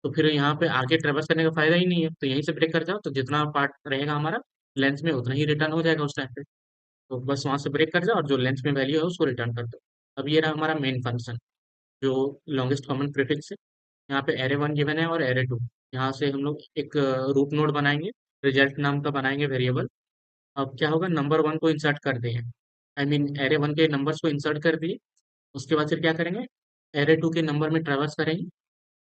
तो फिर यहाँ पे आगे ट्रेवर्स करने का फायदा ही नहीं है, तो यहीं से ब्रेक कर जाओ, तो जितना पार्ट रहेगा हमारा लेंथ में उतना ही रिटर्न हो जाएगा उस टाइम पे। तो बस वहां से ब्रेक कर जाओ और जो लेंथ में वैल्यू है उसको रिटर्न कर दो। अब ये रहा हमारा मेन फंक्शन, जो लॉन्गेस्ट कॉमन प्रीफिक्स है। यहाँ पे एरे वन गिवन है और एरे टू, यहाँ से हम लोग एक रूट नोड बनाएंगे, रिजल्ट नाम का बनाएंगे वेरिएबल। अब क्या होगा, नंबर वन को इंसर्ट कर दिए, आई मीन एरे वन के नंबर्स को इंसर्ट कर दिए। उसके बाद फिर क्या करेंगे, एरे टू के नंबर में ट्रेवर्स करेंगे,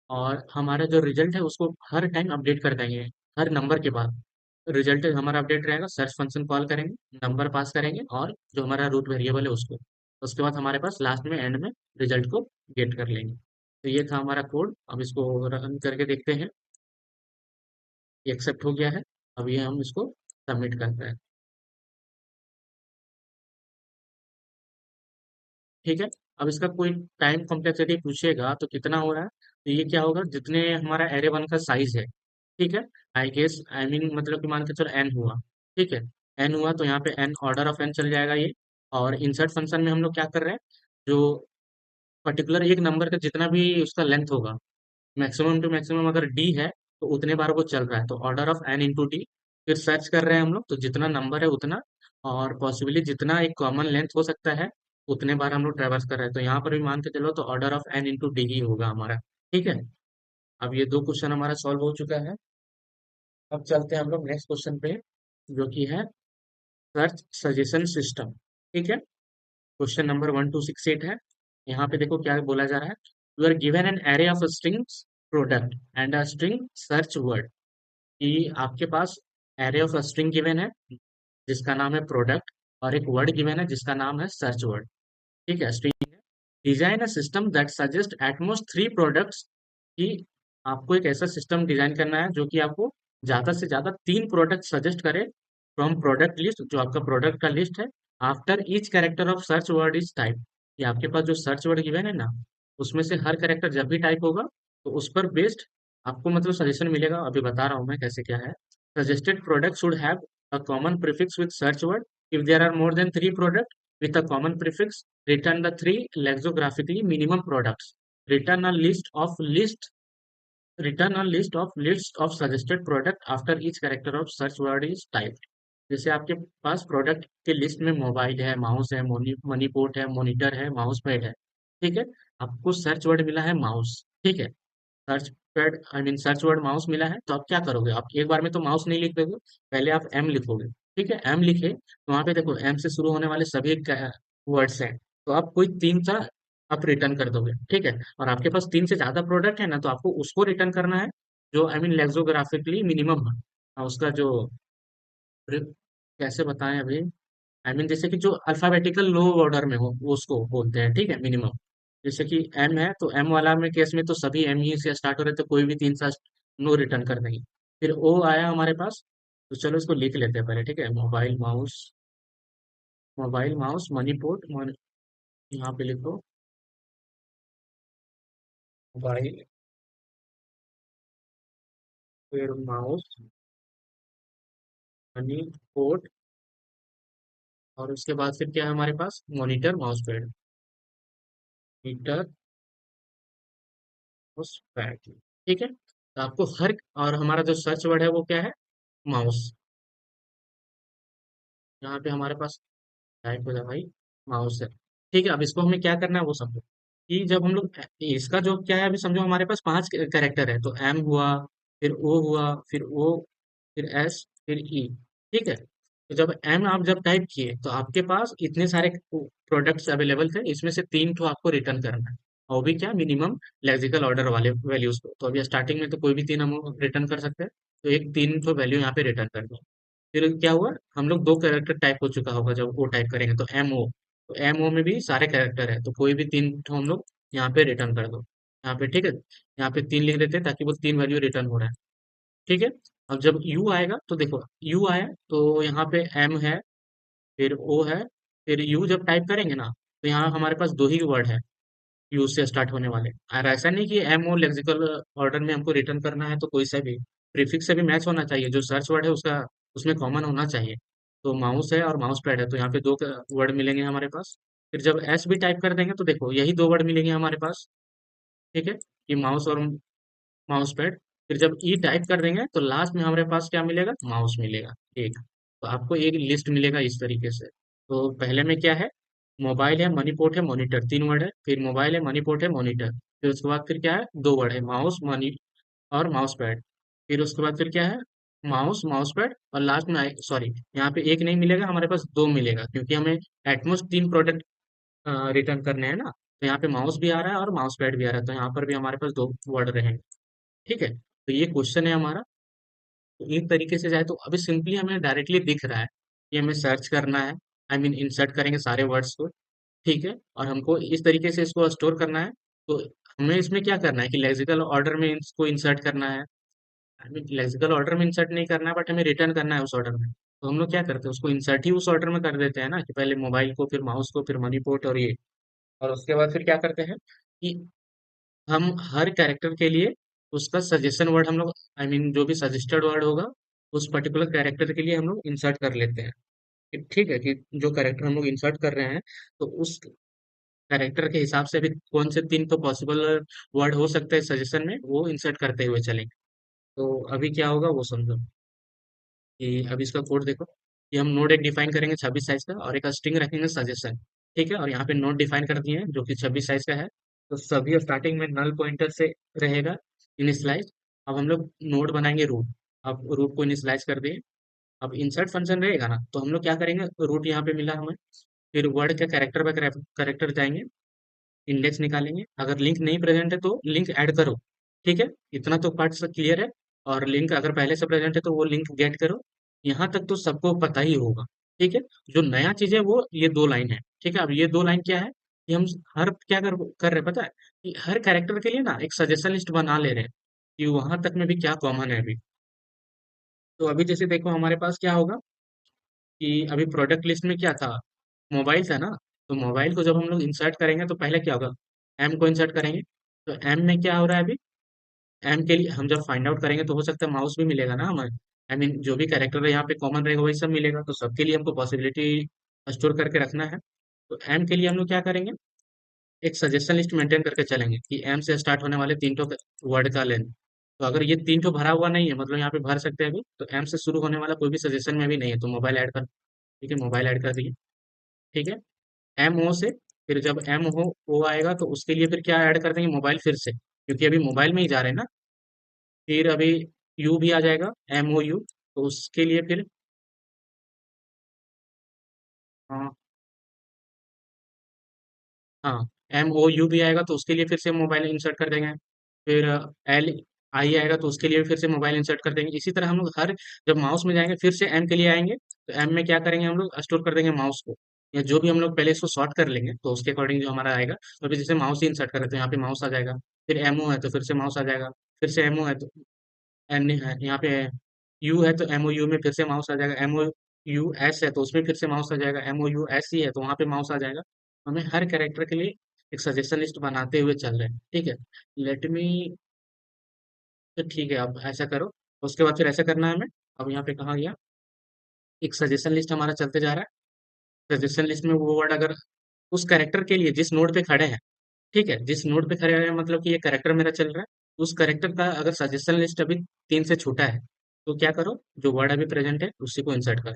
और हमारा जो रिजल्ट है उसको हर टाइम अपडेट कर देंगे, हर नंबर के बाद रिजल्ट हमारा अपडेट रहेगा, सर्च फंक्शन कॉल करेंगे, नंबर पास करेंगे और जो हमारा रूट वेरिएबल है उसको, उसके बाद हमारे पास लास्ट में एंड में रिजल्ट को गेट कर लेंगे। तो ये था हमारा कोड, अब इसको रन करके देखते हैं। ये एक्सेप्ट हो गया है, अब ये हम इसको सबमिट करते हैं। ठीक है, अब इसका कोई टाइम कॉम्प्लेक्सिटी पूछेगा तो कितना हो रहा है, तो ये क्या होगा, जितने हमारा एरे वन का साइज है, ठीक है, आई गेस आई मीन मतलब कि मान के चलो एन हुआ, ठीक है, एन हुआ तो यहाँ पे एन ऑर्डर ऑफ एन चल जाएगा ये। और इंसर्ट फंक्शन में हम लोग क्या कर रहे हैं, जो पर्टिकुलर एक नंबर का जितना भी उसका लेंथ होगा, मैक्सिमम टू मैक्सिमम अगर डी है तो उतने बार वो चल रहा है, तो order of N into D. फिर सर्च कर रहे हैं हम लोग, तो जितना नंबर है उतना, और पॉसिबली जितना एक कॉमन लेंथ हो सकता है उतने बार हम लोग ट्रेवर्स कर रहे हैं, तो यहाँ पर भी मान के चलो तो order of N into d ही होगा हमारा। ठीक है, अब ये दो क्वेश्चन हमारा सॉल्व हो चुका है। अब चलते हैं हम लोग नेक्स्ट क्वेश्चन पे, जो कि है सर्च सजेशन सिस्टम। ठीक है, क्वेश्चन नंबर 1268 है। यहाँ पे देखो क्या बोला जा रहा है, you are given an array of strings product and a string search word, कि आपके पास एरे ऑफ स्ट्रिंग गिवन है जिसका नाम है प्रोडक्ट, और एक वर्ड गिवन है जिसका नाम है सर्च वर्ड। ठीक है, स्ट्रिंग है। Design a system that suggest at most 3 products, कि आपको एक ऐसा सिस्टम डिजाइन करना है जो कि आपको ज्यादा से ज्यादा 3 प्रोडक्ट सजेस्ट करे फ्रॉम प्रोडक्ट लिस्ट, जो आपका प्रोडक्ट का लिस्ट है। After each character of search word is type, ये आपके पास जो सर्च वर्ड गिवन है ना, उसमें से हर कैरेक्टर जब भी टाइप होगा तो उस पर बेस्ड आपको मतलब सजेशन मिलेगा। अभी बता रहा हूँ मैं कैसे क्या है। Suggested product should have a common prefix with search word, if there are more than 3 product with a common prefix, return the 3 lexicographically minimum products, return a list of list return a list of lists of suggested product after each character of search word is typed। जैसे आपके पास product के list में mobile है, mouse है, money port है, monitor है, mouse pad है, ठीक है, आपको सर्च वर्ड मिला है माउस, ठीक है, search pad I mean search word mouse मिला है, तो आप क्या करोगे, आप एक बार में तो माउस नहीं लिख दोगे, पहले आप एम लिखोगे। ठीक है, एम लिखे तो वहां पे देखो एम से शुरू होने वाले सभी वर्ड्स हैं, तो आप कोई 3 सा आप रिटर्न कर दोगे। ठीक है, और आपके पास 3 से ज्यादा प्रोडक्ट है ना, तो आपको उसको रिटर्न करना है जो आई मीन लेक्सोग्राफिकली मिनिमम है। उसका जो कैसे बताएं अभी, आई मीन जैसे कि जो अल्फाबेटिकल लो ऑर्डर में हो वो उसको बोलते हैं, ठीक है, मिनिमम। जैसे कि एम है तो एम वाला में केस में तो सभी एम ही से स्टार्ट हो रहे थे, कोई भी 3 सा नो रिटर्न कर देंगे। फिर ओ आया हमारे पास, तो चलो इसको लिख लेते हैं पहले। ठीक है, मोबाइल माउस मनी पोर्ट यहाँ पे लिखो मोबाइल, फिर माउस मनी पोर्ट, और उसके बाद फिर क्या है हमारे पास, monitor mouse pad, meter mouse pad. ठीक है, तो आपको हर, और हमारा जो सर्च वर्ड है वो क्या है, माउस। यहाँ पे हमारे पास टाइप हो जाए भाई, माउस है। ठीक है, अब इसको हमें क्या करना है वो समझो, कि जब हम लोग इसका जो क्या है, अभी समझो हमारे पास 5 कैरेक्टर है, तो एम हुआ, फिर ओ हुआ, फिर ओ, फिर एस, फिर ई। ठीक है, तो जब एम आप जब टाइप किए तो आपके पास इतने सारे प्रोडक्ट्स अवेलेबल थे, इसमें से 3 तो आपको रिटर्न करना है, और वो भी क्या, मिनिमम लेक्सिकल ऑर्डर वाले वैल्यूज को। तो अभी स्टार्टिंग में तो कोई भी 3 हम रिटर्न कर सकते हैं, तो एक 3 तो वैल्यू यहाँ पे रिटर्न कर दो। फिर क्या हुआ, हम लोग 2 कैरेक्टर टाइप हो चुका होगा जब वो टाइप करेंगे, तो एम ओ, तो एम ओ में भी सारे कैरेक्टर है, तो कोई भी 3 तो हम लोग यहाँ पे रिटर्न कर दो, यहाँ पे। ठीक है, यहाँ पे 3 लिख देते हैं ताकि वो 3 वैल्यू रिटर्न हो रहा है। ठीक है, अब जब यू आएगा तो देखो, यू आया तो यहाँ पे एम है, फिर ओ है, फिर यू जब टाइप करेंगे ना, तो यहाँ हमारे पास 2 ही वर्ड है, यू से स्टार्ट होने वाले। और ऐसा नहीं कि एम ओ लेक्सिकल ऑर्डर में हमको रिटर्न करना है तो कोई सा भी प्रीफिक्स से भी मैच होना चाहिए, जो सर्च वर्ड है उसका उसमें कॉमन होना चाहिए। तो माउस है और माउस पैड है, तो यहाँ पे दो वर्ड मिलेंगे हमारे पास। फिर जब एस भी टाइप कर देंगे तो देखो यही दो वर्ड मिलेंगे हमारे पास। ठीक है, कि माउस और माउस पैड। फिर जब ई टाइप कर देंगे तो लास्ट में हमारे पास क्या मिलेगा, माउस मिलेगा एक। तो आपको एक लिस्ट मिलेगा इस तरीके से। तो पहले में क्या है, मोबाइल है, मनी पोर्ट है, मॉनिटर, तीन वर्ड है। फिर मोबाइल है, मनी पोर्ट है, मॉनिटर। फिर उसके बाद फिर क्या है, दो वर्ड है, माउस मनी और माउस पैड। फिर उसके बाद फिर क्या है, माउस माउस पैड, और लास्ट में सॉरी, यहाँ पे एक नहीं मिलेगा, हमारे पास दो मिलेगा, क्योंकि हमें एटमोस्ट तीन प्रोडक्ट रिटर्न करने हैं ना। तो यहाँ पे माउस भी आ रहा है और माउस पैड भी आ रहा है, तो यहाँ पर भी हमारे पास दो वर्ड रहेंगे। ठीक है, तो ये क्वेश्चन है हमारा। तो एक तरीके से जाए तो अभी सिंपली हमें डायरेक्टली दिख रहा है कि हमें सर्च करना है, आई मीन इंसर्ट करेंगे सारे वर्ड्स को। ठीक है, और हमको इस तरीके से इसको स्टोर करना है। तो हमें इसमें क्या करना है कि लेक्सिकल ऑर्डर में इसको इंसर्ट करना है। आई मीन लेक्सिकल ऑर्डर में इंसर्ट नहीं करना है, बट हमें रिटर्न करना है उस ऑर्डर में। तो हम लोग क्या करते हैं, उसको इंसर्ट ही उस ऑर्डर में कर देते हैं ना, कि पहले मोबाइल को, फिर माउस को, फिर मनी पोर्ट और ये। और उसके बाद फिर क्या करते हैं कि हम हर कैरेक्टर के लिए उसका सजेशन वर्ड हम लोग, आई मीन जो भी सजेस्टेड वर्ड होगा उस पर्टिकुलर कैरेक्टर के लिए हम लोग इंसर्ट कर लेते हैं। ठीक है, कि जो कैरेक्टर हम लोग इंसर्ट कर रहे हैं, तो उस कैरेक्टर के हिसाब से भी कौन से तीन तो पॉसिबल वर्ड हो सकते हैं सजेशन में, वो इंसर्ट करते हुए चलेंगे। तो अभी क्या होगा वो समझो, कि अब इसका कोड देखो, कि हम नोड एक डिफाइन करेंगे 26 साइज का, और एक स्ट्रिंग रखेंगे सजेशन। ठीक है, और यहाँ पे नोड डिफाइन कर दिए हैं जो कि 26 साइज का है। तो सभी स्टार्टिंग में नल पॉइंटर से रहेगा इनिशियलाइज। अब हम लोग नोड बनाएंगे रूट। अब रूट को इनिशियलाइज कर दिए। अब इंसर्ट फंक्शन रहेगा ना, तो हम लोग क्या करेंगे, रूट यहाँ पे मिला हमें। फिर वर्ड के कैरेक्टर बाय कैरेक्टर जाएंगे, इंडेक्स निकालेंगे। अगर लिंक नहीं प्रेजेंट है तो लिंक ऐड करो। ठीक है, इतना तो पार्ट से क्लियर है। और लिंक अगर पहले से प्रेजेंट है तो वो लिंक गेट करो। यहाँ तक तो सबको पता ही होगा। ठीक है, जो नया चीज है वो ये दो लाइन है। ठीक है, अब ये दो लाइन क्या है, कि हम हर क्या कर रहे हैं पता है, कि हर कैरेक्टर के लिए ना एक सजेशन लिस्ट बना ले रहे हैं, कि वहां तक में भी क्या कॉमन है अभी। तो अभी जैसे देखो हमारे पास क्या होगा, कि अभी प्रोडक्ट लिस्ट में क्या था, मोबाइल था ना। तो मोबाइल को जब हम लोग इंसर्ट करेंगे तो पहले क्या होगा, एम को इंसर्ट करेंगे। तो एम में क्या हो रहा है अभी, एम के लिए हम जब फाइंड आउट करेंगे तो हो सकता है माउस भी मिलेगा ना हमें। आई मीन जो भी कैरेक्टर है यहाँ पे कॉमन रहेगा वही सब मिलेगा, तो सबके लिए हमको पॉसिबिलिटी स्टोर करके रखना है। तो एम के लिए हम लोग क्या करेंगे, एक सजेशन लिस्ट मेंटेन करके चलेंगे, कि एम से स्टार्ट होने वाले तीन वर्ड का लेंथ। तो अगर ये तीन ठो भरा हुआ नहीं है, मतलब यहाँ पे भर सकते हैं अभी, तो एम से शुरू होने वाला कोई भी सजेशन में भी नहीं है, तो मोबाइल ऐड कर। ठीक है, मोबाइल ऐड कर दिए। ठीक है, एम ओ से, फिर जब एम हो ओ आएगा तो उसके लिए फिर क्या ऐड कर देंगे, मोबाइल फिर से, क्योंकि अभी मोबाइल में ही जा रहे हैं ना। फिर अभी यू भी आ जाएगा, एम ओ यू, तो उसके लिए फिर हाँ, हाँ, एम ओ यू भी आएगा तो उसके लिए फिर से मोबाइल इंसर्ट कर देंगे। फिर एल आई आएगा तो उसके लिए फिर से मोबाइल इंसर्ट कर देंगे। इसी तरह हम लोग हर, जब माउस में जाएंगे फिर से एम के लिए आएंगे, तो एम में क्या करेंगे, हम लोग स्टोर कर देंगे माउस को, या जो भी हम लोग पहले इसको सॉर्ट कर लेंगे तो उसके अकॉर्डिंग जो हमारा आएगा। तो अभी जैसे माउस ही इंसर्ट करें तो यहाँ पे माउस आ जाएगा। फिर एम ओ है तो फिर से माउस आ जाएगा। फिर से एम ओ है तो एन है यहाँ पे, यू है तो एम ओ यू में फिर से माउस आ जाएगा। एम ओ यू एस है तो उसमें फिर से माउस आ जाएगा। एम ओ यू एस ही है तो वहाँ पे माउस आ जाएगा। हमें हर कैरेक्टर के लिए एक सजेशन लिस्ट बनाते हुए चल रहे हैं। ठीक है, लेट मी, तो ठीक है अब ऐसा करो। उसके बाद फिर ऐसा करना है हमें। अब यहाँ पे कहाँ गया, एक सजेशन लिस्ट हमारा चलते जा रहा है। सजेशन लिस्ट में वो वर्ड अगर उस कैरेक्टर के लिए जिस नोड पे खड़े हैं, ठीक है, जिस नोड पे खड़े हैं मतलब कि ये कैरेक्टर मेरा चल रहा है, उस कैरेक्टर का अगर सजेशन लिस्ट अभी तीन से छोटा है, तो क्या करो, जो वर्ड अभी प्रेजेंट है उसी को इंसर्ट करो।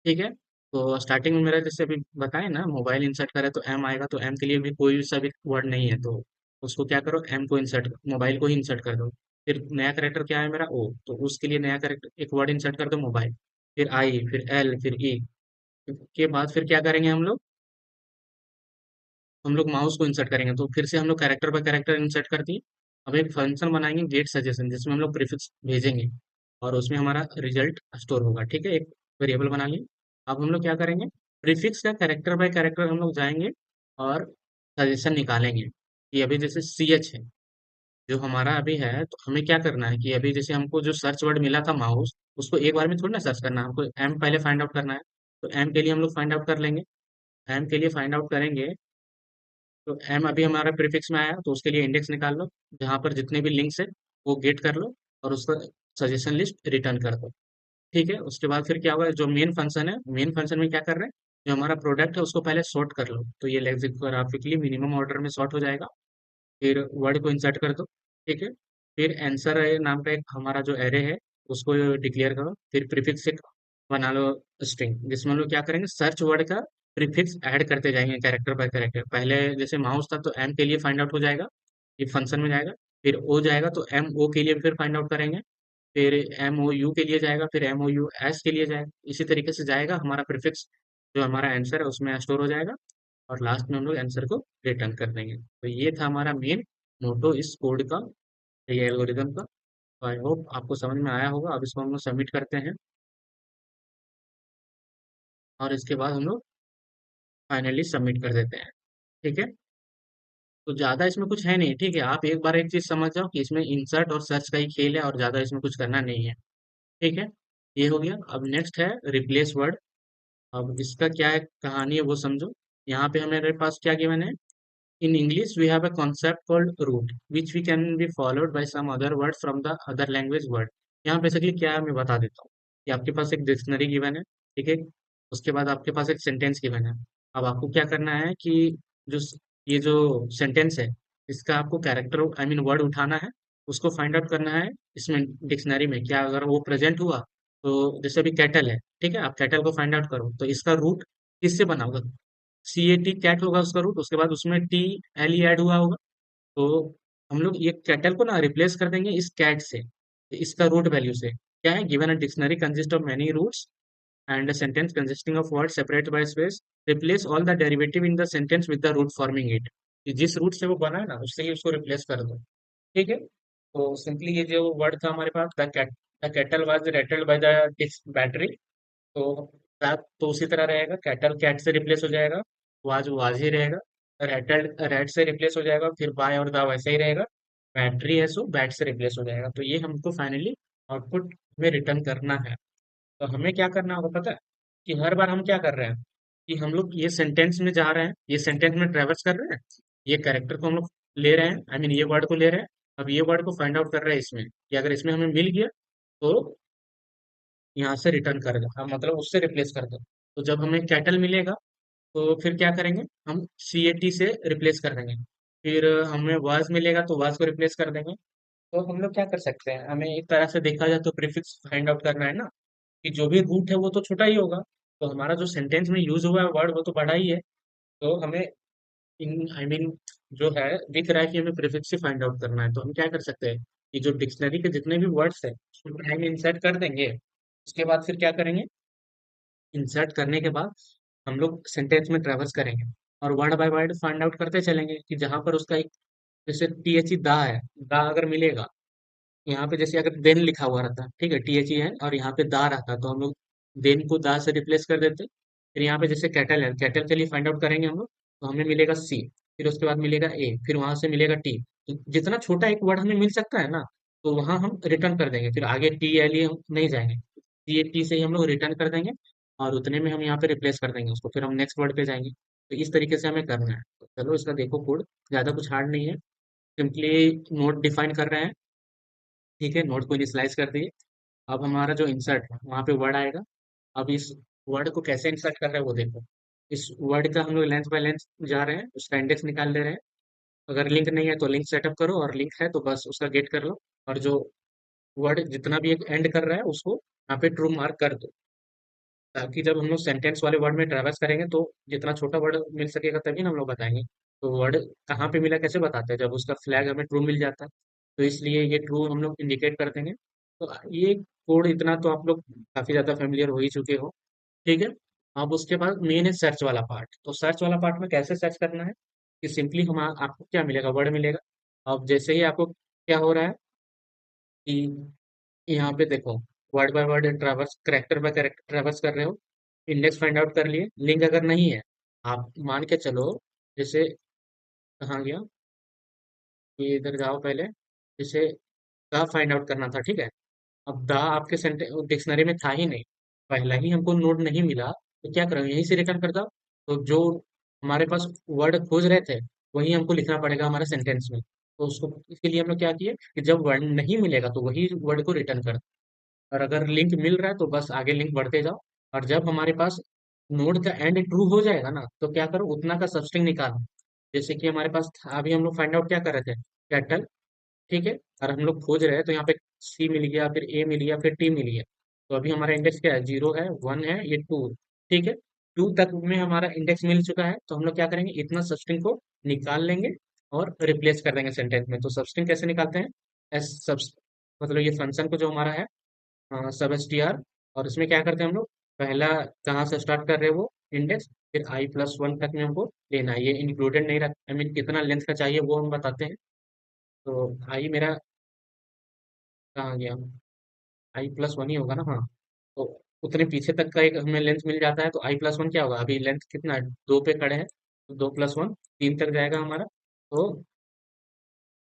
ठीक है, तो स्टार्टिंग में मेरा जैसे अभी बताए ना, मोबाइल इंसर्ट करे तो एम आएगा, तो एम के लिए भी कोई सा भी वर्ड नहीं है, तो उसको क्या करो, एम को इंसर्ट, मोबाइल को ही इंसर्ट कर दो। फिर नया करेक्टर क्या है मेरा, ओ, तो उसके लिए नया करेक्टर एक वर्ड इंसर्ट कर दो, मोबाइल। फिर आई, फिर एल, फिर ई। के बाद फिर क्या करेंगे हम लोग माउस को इंसर्ट करेंगे, तो फिर से हम लोग कैरेक्टर बाय कैरेक्टर इंसर्ट कर दिए। अब एक फंक्शन बनाएंगे गेट सजेशन, जिसमें हम लोग प्रीफिक्स भेजेंगे, और उसमें हमारा रिजल्ट स्टोर होगा। ठीक है, एक वेरिएबल बना लिए। अब हम लोग क्या करेंगे, प्रीफिक्स का कैरेक्टर बाय कैरेक्टर हम लोग जाएंगे और सजेशन निकालेंगे, कि अभी जैसे सी एच है जो हमारा अभी है, तो हमें क्या करना है, कि अभी जैसे हमको जो सर्च वर्ड मिला था माउस, उसको एक बार में थोड़ी ना सर्च करना है, हमको एम पहले फाइंड आउट करना है। तो एम के लिए हम लोग फाइंड आउट कर लेंगे। एम के लिए फाइंड आउट करेंगे, तो एम अभी हमारा प्रीफिक्स में आया तो उसके लिए इंडेक्स निकाल लो, जहाँ पर जितने भी लिंक्स है वो गेट कर लो और उसका सजेशन लिस्ट रिटर्न कर दो। ठीक है, उसके बाद फिर क्या होगा, जो मेन फंक्शन है, मेन फंक्शन में क्या कर रहे हैं, जो हमारा प्रोडक्ट है उसको पहले सॉर्ट कर लो, तो ये लेक्सिकोग्राफिकली मिनिमम ऑर्डर में सॉर्ट हो जाएगा। फिर वर्ड को इंसर्ट कर दो। ठीक है, फिर आंसर नाम का एक हमारा जो एरे है उसको डिक्लेयर करो। फिर प्रीफिक्स एक बना लो स्ट्रिंग, जिसमें हम लोग क्या करेंगे, सर्च वर्ड का प्रीफिक्स ऐड करते जाएंगे कैरेक्टर बाय कैरेक्टर। पहले जैसे माउस था तो एम के लिए फाइंड आउट हो जाएगा, ये फंक्शन में जाएगा। फिर ओ जाएगा तो एम ओ के लिए फिर फाइंड आउट करेंगे। फिर एम ओ यू के लिए जाएगा, फिर एम ओ यू एस के लिए जाएगा। इसी तरीके से जाएगा, हमारा प्रीफिक्स जो हमारा आंसर है उसमें स्टोर हो जाएगा और लास्ट में हम लोग आंसर को रिटर्न कर देंगे। तो ये था हमारा मेन मोटो इस कोड का, ये एल्गोरिदम का। तो आई होप आपको समझ में आया होगा। अब इसको हम लोग सबमिट करते हैं और इसके बाद हम लोग फाइनली सबमिट कर देते हैं। ठीक है, तो ज़्यादा इसमें कुछ है नहीं। ठीक है, आप एक बार एक चीज़ समझ जाओ कि इसमें इंसर्ट और सर्च का ही खेल है और ज़्यादा इसमें कुछ करना नहीं है। ठीक है, ये हो गया। अब नेक्स्ट है रिप्लेस वर्ड। अब इसका क्या है कहानी है वो समझो। यहाँ पे हमारे पास क्या गिवन है, in English, we have a concept called root, which we can be followed by some other word from the other language word। यहाँ बेसिकली क्या है मैं बता देता हूँ कि आपके पास एक डिक्शनरी गिवन है। ठीक है, उसके बाद आपके पास एक सेंटेंस गिवन है। अब आपको क्या करना है कि जो ये जो सेंटेंस है इसका आपको कैरेक्टर आई मीन वर्ड उठाना है, उसको फाइंड आउट करना है इसमें डिक्शनरी में क्या अगर वो प्रेजेंट हुआ। तो जैसे अभी कैटल है, ठीक है, आप कैटल को फाइंड आउट करो तो इसका रूट किससे बना होगा, सी ए टी कैट होगा उसका रूट, उसके बाद उसमें टी एल ई ऐड हुआ होगा। तो हम लोग ये कैटल को ना रिप्लेस कर देंगे इस कैट से, इसका रूट वैल्यू से। क्या है given a dictionary consist of many roots and a sentence consisting of words separated by space, replace all the derivative in the sentence with the root forming it। कि जिस root से वो बना है ना उससे ही उसको रिप्लेस कर दो। ठीक है, तो सिंपली ये जो वर्ड था हमारे पास, the cattle was rattled by the battery. तो तो उसी तरह रहेगा, कैटल कैट से रिप्लेस हो जाएगा, वाज ही रहेगा। रेटल रेट से रिप्लेस हो जाएगा, फिर बाय और द वैसे ही रहेगा। बैटरी है सो बैट से रिप्लेस हो जाएगा। तो ये हमको फाइनली आउटपुट में रिटर्न करना है। तो हमें क्या करना होगा पता है, कि हर बार हम क्या कर रहे हैं कि हम लोग ये सेंटेंस में जा रहे हैं, ये सेंटेंस में ट्रेवर्स कर रहे हैं, ये कैरेक्टर को हम लोग ले रहे हैं, आई मीन ये वर्ड को ले रहे हैं। अब ये वर्ड को फाइंड आउट कर रहे हैं इसमें, कि अगर इसमें हमें मिल गया तो यहाँ से रिटर्न कर दो, हम मतलब उससे रिप्लेस कर दो। तो जब हमें कैटल मिलेगा तो फिर क्या करेंगे, हम सी ए टी से रिप्लेस कर देंगे। फिर हमें वाज मिलेगा तो वाज को रिप्लेस कर देंगे। तो हम लोग क्या कर सकते हैं, हमें एक तरह से देखा जाए तो प्रीफिक्स फाइंड आउट करना है ना, कि जो भी रूट है वो तो छोटा ही होगा। तो हमारा जो सेंटेंस में यूज हुआ है वर्ड वो तो बड़ा ही है। तो हमें इन आई मीन जो है दिख रहा है कि हमें प्रीफिक्स से फाइंड आउट करना है। तो हम क्या कर सकते हैं कि जो डिक्शनरी के जितने भी वर्ड्स है उसको टाइम इंसर्ट कर देंगे। उसके बाद फिर क्या करेंगे, इंसर्ट करने के बाद हम लोग सेंटेंस में ट्रेवर्स करेंगे और word by word find out करते चलेंगे कि जहां पर उसका एक जैसे टी एच ई दा है, दा अगर मिलेगा यहाँ पे, जैसे अगर देन लिखा हुआ रहता, ठीक है, टी एच ई है और यहाँ पे दा रहता तो हम लोग देन को दा से रिप्लेस कर देते। फिर यहाँ पे जैसे कैटल है, कैटल के लिए फाइंड आउट करेंगे हम लोग, तो हमें मिलेगा सी, फिर उसके बाद मिलेगा ए, फिर वहां से मिलेगा टी। तो जितना छोटा एक वर्ड हमें मिल सकता है ना, तो वहां हम रिटर्न कर देंगे, फिर आगे टी एल ई हम नहीं जाएंगे, टी ए टी से ही हम लोग रिटर्न कर देंगे और उतने में हम यहाँ पे रिप्लेस कर देंगे उसको, फिर हम नेक्स्ट वर्ड पे जाएंगे। तो इस तरीके से हमें करना है। तो चलो इसका देखो कोड, ज्यादा कुछ हार्ड नहीं है, सिंपली नोट डिफाइन कर रहे हैं। ठीक है, नोट को इनिशियलाइज कर दिए। अब हमारा जो इंसर्ट है वहाँ पे वर्ड आएगा। अब इस वर्ड को कैसे इंसर्ट कर रहे हैं वो देखो। इस वर्ड का हम लोग लेंथ बाय लेंथ जा रहे हैं, उसका इंडेक्स निकाल ले रहे हैं। अगर लिंक नहीं है तो लिंक सेटअप करो, और लिंक है तो बस उसका गेट कर लो। और जो वर्ड जितना भी एक एंड कर रहा है उसको यहाँ पे ट्रू मार्क कर दो, ताकि जब हम लोग सेंटेंस वाले वर्ड में ट्रेवर्स करेंगे तो जितना छोटा वर्ड मिल सकेगा तभी ना हम लोग बताएंगे। तो वर्ड कहाँ पे मिला कैसे बताते हैं, जब उसका फ्लैग हमें ट्रू मिल जाता है। तो इसलिए ये ट्रू हम लोग इंडिकेट कर देंगे। तो ये कोड इतना तो आप लोग काफी ज्यादा फेमिलियर हो ही चुके हो। ठीक है, अब उसके बाद मेन है सर्च वाला पार्ट। तो सर्च वाला पार्ट में कैसे सर्च करना है, कि सिंपली हम आपको क्या मिलेगा, वर्ड मिलेगा। अब जैसे ही आपको क्या हो रहा है कि यहाँ पे देखो, word by word traverse, character by character traverse कर रहे हो, इंडेक्स फाइंड आउट कर लिए, लिंक अगर नहीं है, आप मान के चलो, जैसे कहाँ गया, ये इधर जाओ पहले, जैसे द फाइंड आउट करना था, ठीक है। अब द आपके डिक्शनरी में था ही नहीं, पहला ही हमको नोड नहीं मिला, तो क्या करें, यहीं से रिटर्न कर दो। तो जो हमारे पास वर्ड खोज रहे थे वही हमको लिखना पड़ेगा हमारे सेंटेंस में। तो उसको इसके लिए हम लोग क्या किए कि जब वर्ड नहीं मिलेगा तो वही वर्ड को रिटर्न कर, और अगर लिंक मिल रहा है तो बस आगे लिंक बढ़ते जाओ। और जब हमारे पास नोड का एंड ट्रू हो जाएगा ना, तो क्या करो, उतना का सबस्ट्रिंग निकालो। जैसे कि हमारे पास अभी हम लोग फाइंड आउट क्या कर रहे थे, कैटल, ठीक है। और हम लोग खोज रहे हैं तो यहाँ पे सी मिल गया, फिर ए मिल गया, फिर टी मिल गया। तो अभी हमारा इंडेक्स क्या है, 0 है, 1 है, ये 2, ठीक है। 2 तक में हमारा इंडेक्स मिल चुका है, तो हम लोग क्या करेंगे, इतना सबस्ट्रिंग को निकाल लेंगे और रिप्लेस कर देंगे सेंटेंस में। तो सबस्ट्रिंग कैसे निकालते हैं, एस सब, मतलब ये फंक्शन को जो हमारा है, सब एस टी आर। और इसमें क्या करते हैं हम लोग, पहला कहाँ से स्टार्ट कर रहे हैं वो इंडेक्स, फिर i+1 तक में हमको लेना है। ये इंक्लूडेड नहीं रख, आई मीन कितना लेंथ का चाहिए वो हम बताते हैं। तो आई मेरा कहाँ गया, i+1 ही होगा ना, हाँ। तो उतने पीछे तक का एक हमें लेंथ मिल जाता है, तो i+1 क्या होगा, अभी लेंथ कितना है, 2 पे खड़े हैं, तो 2+1 3 तक जाएगा हमारा। तो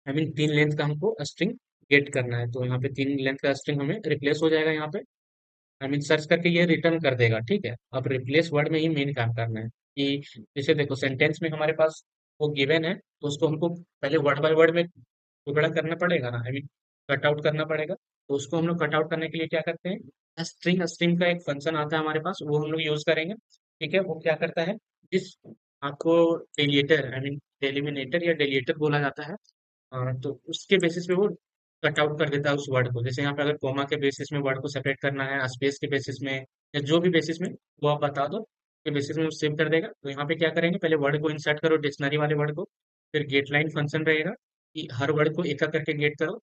आई मीन 3 लेंथ का हमको स्ट्रिंग गेट करना है, तो यहाँ पे 3 लेंथ का स्ट्रिंग हमें रिप्लेस हो जाएगा यहाँ पे। आई मीन सर्च करके ये रिटर्न कर देगा, ठीक है। अब रिप्लेस वर्ड में ही मेन काम करना है कि जैसे देखो सेंटेंस में हमारे पास वो गिवन है, तो उसको हमको पहले वर्ड बाय वर्ड में टुकड़ा करना पड़ेगा ना, आई मीन कट आउट करना पड़ेगा। तो उसको हम लोग कट आउट करने के लिए क्या करते हैं, स्ट्रिंग स्ट्रिंग का एक फंक्शन आता है हमारे पास, वो हम लोग यूज करेंगे, ठीक है। वो क्या करता है, जिस आपको डेलिएटर, आई मीन डेलिमिनेटर या डेलिएटर बोला जाता है, तो उसके बेसिस पे वो कट आउट कर देता है उस वर्ड को। जैसे यहाँ पे अगर कॉमा के बेसिस में वर्ड को सेपरेट करना है, स्पेस के बेसिस में, या जो भी बेसिस में वो आप बता दो, के बेसिस में वो सेव कर देगा। तो यहाँ पे क्या करेंगे, पहले वर्ड को इंसर्ट करो, डिक्शनरी वाले वर्ड को, फिर गेट लाइन फंक्शन रहेगा कि हर वर्ड को एक एक करके गेट करो।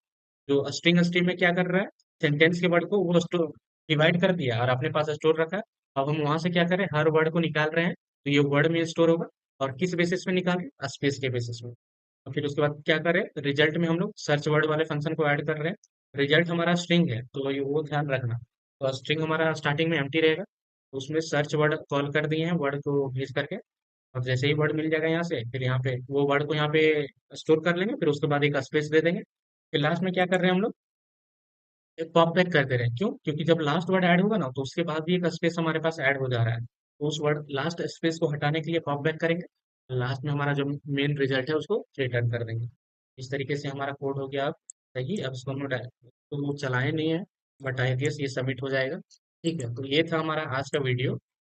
जो स्ट्रिंग स्ट्रिंग में क्या कर रहा है, सेंटेंस के वर्ड को वो स्टोर डिवाइड कर दिया और अपने पास स्टोर रखा है। अब हम वहां से क्या करें, हर वर्ड को निकाल रहे हैं, तो ये वर्ड में स्टोर होगा। और किस बेसिस में निकालें, स्पेस के बेसिस में। और फिर उसके बाद क्या करें, रिजल्ट में हम लोग सर्च वर्ड वाले फंक्शन को ऐड कर रहे हैं। रिजल्ट हमारा स्ट्रिंग है, तो ये वो ध्यान रखना। तो स्ट्रिंग हमारा स्टार्टिंग में एम्प्टी रहेगा, तो उसमें सर्च वर्ड कॉल कर दिए हैं वर्ड को भेज करके। और जैसे ही वर्ड मिल जाएगा यहाँ से, फिर यहाँ पे वो वर्ड को यहाँ पे स्टोर कर लेंगे, फिर उसके बाद एक स्पेस दे देंगे। फिर लास्ट में क्या कर रहे हैं हम लोग, एक पॉप बैक कर दे रहे हैं। क्यों, क्योंकि जब लास्ट वर्ड ऐड होगा ना, तो उसके बाद भी एक स्पेस हमारे पास ऐड हो जा रहा है, तो उस वर्ड लास्ट स्पेस को हटाने के लिए पॉप बैक करेंगे। लास्ट में हमारा जो मेन रिजल्ट है उसको रिटर्न कर देंगे। इस तरीके से हमारा कोड हो गया अब सही। अब इसको हम लोग तो वो चलाए नहीं है, बट आई गेस ये सबमिट हो जाएगा। ठीक है, तो ये था हमारा आज का वीडियो,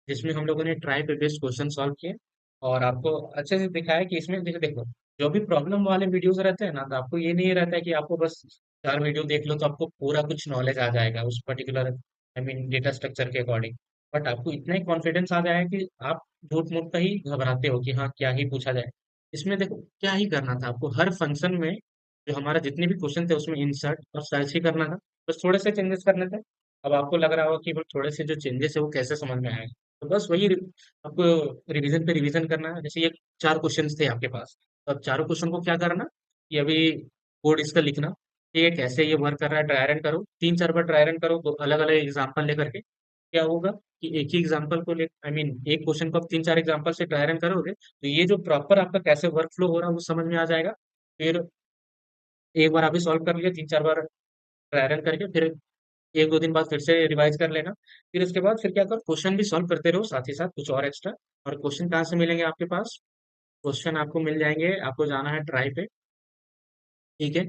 जिसमें हम लोगों ने ट्राई पे बेस्ड क्वेश्चन सॉल्व किए, और आपको अच्छे से दिखाया कि इसमें देखो देखो, जो भी प्रॉब्लम वाले वीडियोस रहते हैं ना, तो आपको ये नहीं रहता है कि आपको बस 4 वीडियो देख लो तो आपको पूरा कुछ नॉलेज आ जाएगा उस particular, I mean data structure के अकॉर्डिंग। बट आपको इतना ही कॉन्फिडेंस आ जाएगा कि आप झूठ मूठ का ही घबराते हो कि हाँ क्या ही पूछा जाए। इसमें देखो क्या ही करना था आपको, हर फंक्शन में जो हमारा जितने भी क्वेश्चन थे उसमें इंसर्ट और सर्च ही करना था, बस थोड़े से चेंजेस करने थे। अब आपको लग रहा होगा कि वो थोड़े से जो चेंजेस है वो कैसे समझ में आए, तो बस वही आपको रिवीजन पे रिवीजन करना है। जैसे ये 4 क्वेश्चन थे आपके पास, तो अब चारों क्वेश्चन को क्या करना, कि अभी कोड इसका लिखना, ठीक है, कैसे ये वर्क कर रहा है, ट्राई रन करो, 3 4 बार ट्राई रन करो, तो अलग अलग एग्जाम्पल लेकर के। क्या होगा कि एक ही एग्जाम्पल को ले, आई मीन एक क्वेश्चन को आप 3 4 एग्जाम्पल से ट्राई रन करोगे, तो ये जो प्रॉपर आपका कैसे वर्क फ्लो हो रहा है वो समझ में आ जाएगा। फिर एक बार आप ही सॉल्व कर लिया, 3 4 बार ट्राई रन करके, फिर 1 2 दिन बाद फिर से रिवाइज कर लेना। फिर उसके बाद फिर क्या करो, क्वेश्चन भी सॉल्व करते रहो साथ ही साथ कुछ और एक्स्ट्रा। और क्वेश्चन कहाँ से मिलेंगे आपके पास, क्वेश्चन आपको मिल जाएंगे, आपको जाना है ट्राई पे, ठीक है।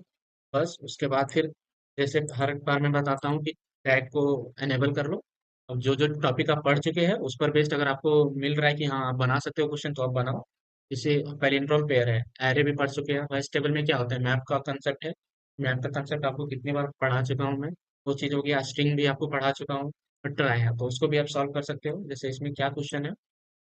बस उसके बाद फिर जैसे हर बार मैं बताता हूँ कि टैग को एनेबल कर लो। अब जो जो टॉपिक आप पढ़ चुके हैं उस पर बेस्ड अगर आपको मिल रहा है कि हाँ आप बना सकते हो क्वेश्चन, तो आप बनाओ। जैसे पैलिंड्रोम पेयर है, एरे भी पढ़ चुके हैं, वेस्ट टेबल में क्या होता है, मैप का कंसेप्ट है। मैप का कंसेप्ट आपको कितनी बार पढ़ा चुका हूँ मैं, वो चीज़ हो गया। स्ट्रिंग भी आपको पढ़ा चुका हूँ, और ट्राई है, तो उसको भी आप सॉल्व कर सकते हो। जैसे इसमें क्या क्वेश्चन है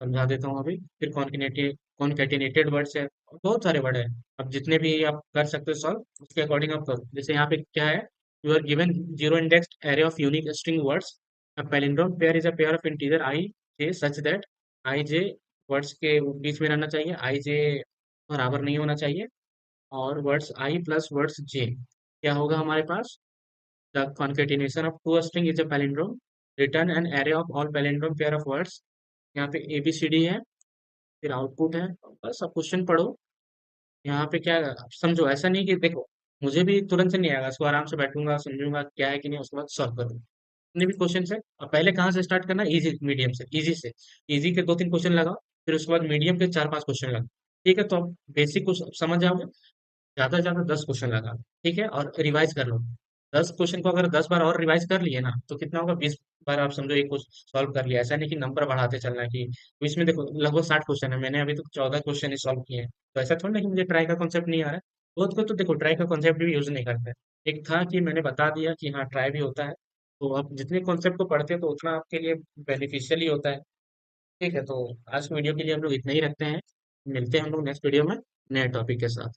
समझा देता हूँ अभी। फिर कॉन्केटिनेटेड वर्ड्स है, बहुत सारे वर्ड है। अब जितने भी आप कर सकते हो सॉल्व, उसके अकॉर्डिंग आप करो। जैसे यहाँ पे क्या है, you are given zero indexed array of unique string words. A palindrome pair is a pair of integer I j such that I j words के बीच में रहना चाहिए, I j बराबर नहीं होना चाहिए। और words I plus words j क्या होगा हमारे पास, the concatenation of two string is a palindrome, return an array of all palindrome pair of words. यहाँ पे ABCD है, फिर आउटपुट है। बस अब क्वेश्चन पढ़ो, यहाँ पे क्या समझो, ऐसा नहीं कि देखो मुझे भी तुरंत से नहीं आएगा, इसको आराम से बैठूंगा समझूंगा क्या है कि नहीं, उसके बाद सॉल्व करूंगा। जितने भी क्वेश्चन है, अब पहले कहाँ से स्टार्ट करना, इजी मीडियम से, इजी से। इजी के 2 3 क्वेश्चन लगाओ, फिर उसके बाद मीडियम के 4 5 क्वेश्चन लगाओ। ठीक है, तो आप बेसिक को समझ जाओगे। ज्यादा से ज्यादा 10 क्वेश्चन लगा, ठीक है, और रिवाइज कर लो। 10 क्वेश्चन को अगर 10 बार और रिवाइज कर लिए ना, तो कितना होगा, 20 बार आप समझो एक को सॉल्व कर लिया। ऐसा नहीं कि नंबर बढ़ाते चलना है कि, तो इसमें देखो लगभग 60 क्वेश्चन है, मैंने अभी तक 14 क्वेश्चन ही सॉल्व किए हैं। तो ऐसा थोड़ा ना कि मुझे ट्राई का कॉन्सेप्ट नहीं आ रहा है। बहुत को तो देखो ट्राई का कॉन्सेप्ट भी यूज नहीं करते हैं। एक था कि मैंने बता दिया कि हाँ ट्राई भी होता है। तो आप जितने कॉन्सेप्ट को पढ़ते हैं तो उतना आपके लिए बेनिफिशियल ही होता है। ठीक है, तो आज की वीडियो के लिए हम लोग इतना ही रखते हैं। मिलते हैं हम लोग नेक्स्ट वीडियो में नए टॉपिक के साथ।